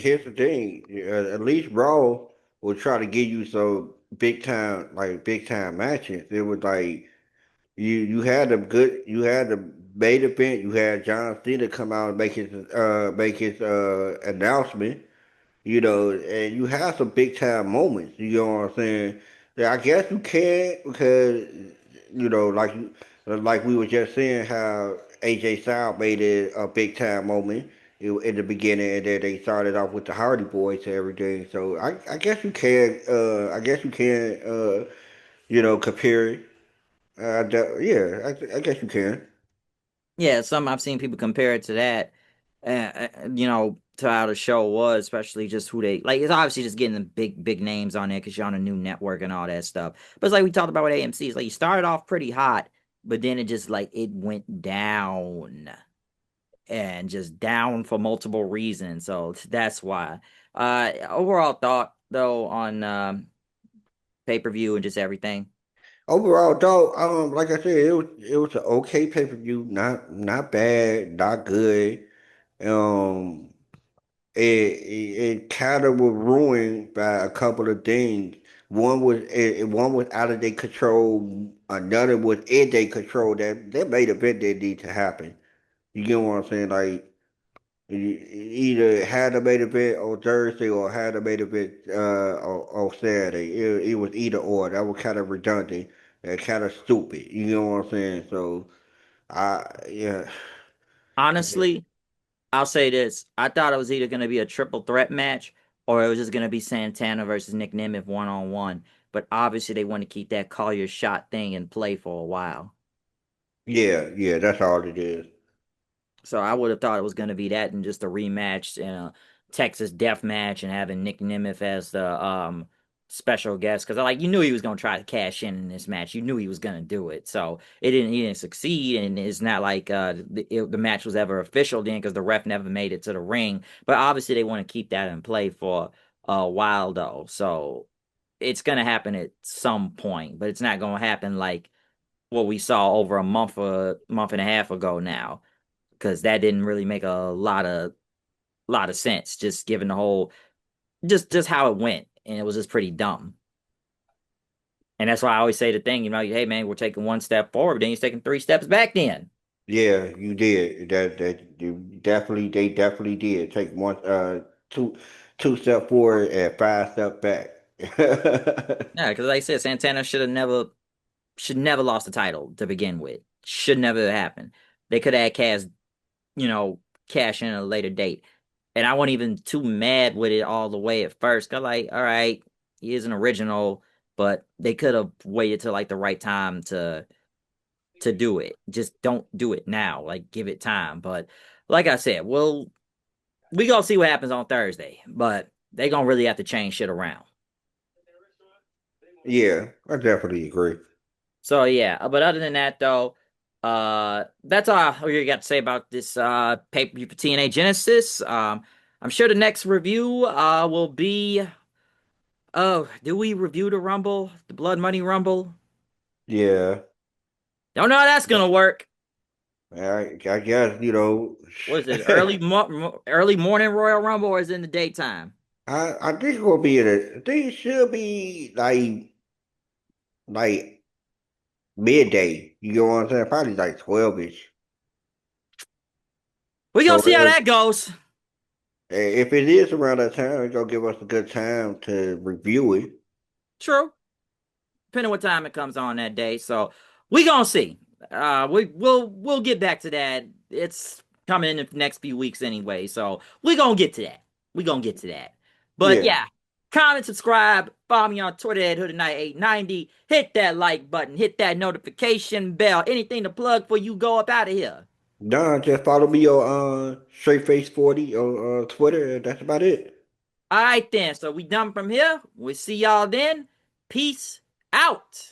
Here's the thing. At least Raw will try to give you some big time matches. It was like you had the main event. You had John Cena come out and make his announcement. And you have some big time moments. You know what I'm saying? Yeah, I guess you can because you know, like like we were just saying how AJ Styles made it a big time moment in the beginning, and then they started off with the Hardy Boys and everything. So I guess you can, compare it. I guess you can. Yeah, some I've seen people compare it to that, to how the show was, especially just who they like. It's obviously just getting the big names on there because you're on a new network and all that stuff. But it's like we talked about with AMC. It's like you started off pretty hot, but then it just like it went down and just down for multiple reasons. So that's why. Overall thought though on pay per view and just everything. Overall, though, like I said, it was an okay pay per view, not bad, not good. Um, it kind of was ruined by a couple of things. One was out of their control. Another was in their control. That made a bit that need to happen. You get what I'm saying? Like either had a main event on Thursday or had a main event on Saturday. It was either or. That was kind of redundant and kind of stupid. You know what I'm saying? So yeah. Honestly, I'll say this. I thought it was either going to be a triple threat match or it was just going to be Santana versus Nick Nemeth one on one. But obviously, they want to keep that call your shot thing in play for a while. Yeah, that's all it is. So I would have thought it was going to be that and just a rematch, Texas Death Match, and having Nick Nemeth as the special guest because like you knew he was going to try to cash in this match. You knew he was going to do it. So he didn't succeed, and it's not like the match was ever official then because the ref never made it to the ring. But obviously they want to keep that in play for a while though. So it's going to happen at some point, but it's not going to happen like what we saw over a month and a half ago now because that didn't really make a lot of sense. Just given the whole just how it went, and it was just pretty dumb. And that's why I always say the thing, hey man, we're taking one step forward, then you're taking three steps back. Then Yeah, you did. They definitely did take two step forward and five step back. Yeah, because like I said, Santana should never lost the title to begin with. Should never have happened. They could have had you know, cash in at a later date. And I wasn't even too mad with it all the way at first. Cause like, all right, he is an original, but they could have waited till like the right time to do it. Just don't do it now. Like give it time. But like I said, we gonna see what happens on Thursday. But they gonna really have to change shit around. Yeah, I definitely agree. So yeah, but other than that though, that's all we got to say about this pay-per-view for TNA Genesis. I'm sure the next review will be oh, do we review the Rumble, the Blood Money Rumble? Yeah, Don't know how that's gonna work. I guess What is it? Early morning Royal Rumble or is it in the daytime? I think it will be I think it should be like midday. You know what I'm saying? Probably like 12-ish. We gonna So see how that goes. if it is around that time, it's gonna give us a good time to review it. True. Depending on what time it comes on that day. So we gonna see. We'll get back to that. It's coming in the next few weeks anyway. So we gonna get to that. We gonna get to that. But Yeah. yeah, comment, subscribe, follow me on Twitter at HoodNight890. Hit that like button, hit that notification bell. Anything to plug for you go up out of here. Nah, just follow me on Straight Face 40 on Twitter, and that's about it. All right then. So we done from here. We'll see y'all then. Peace out.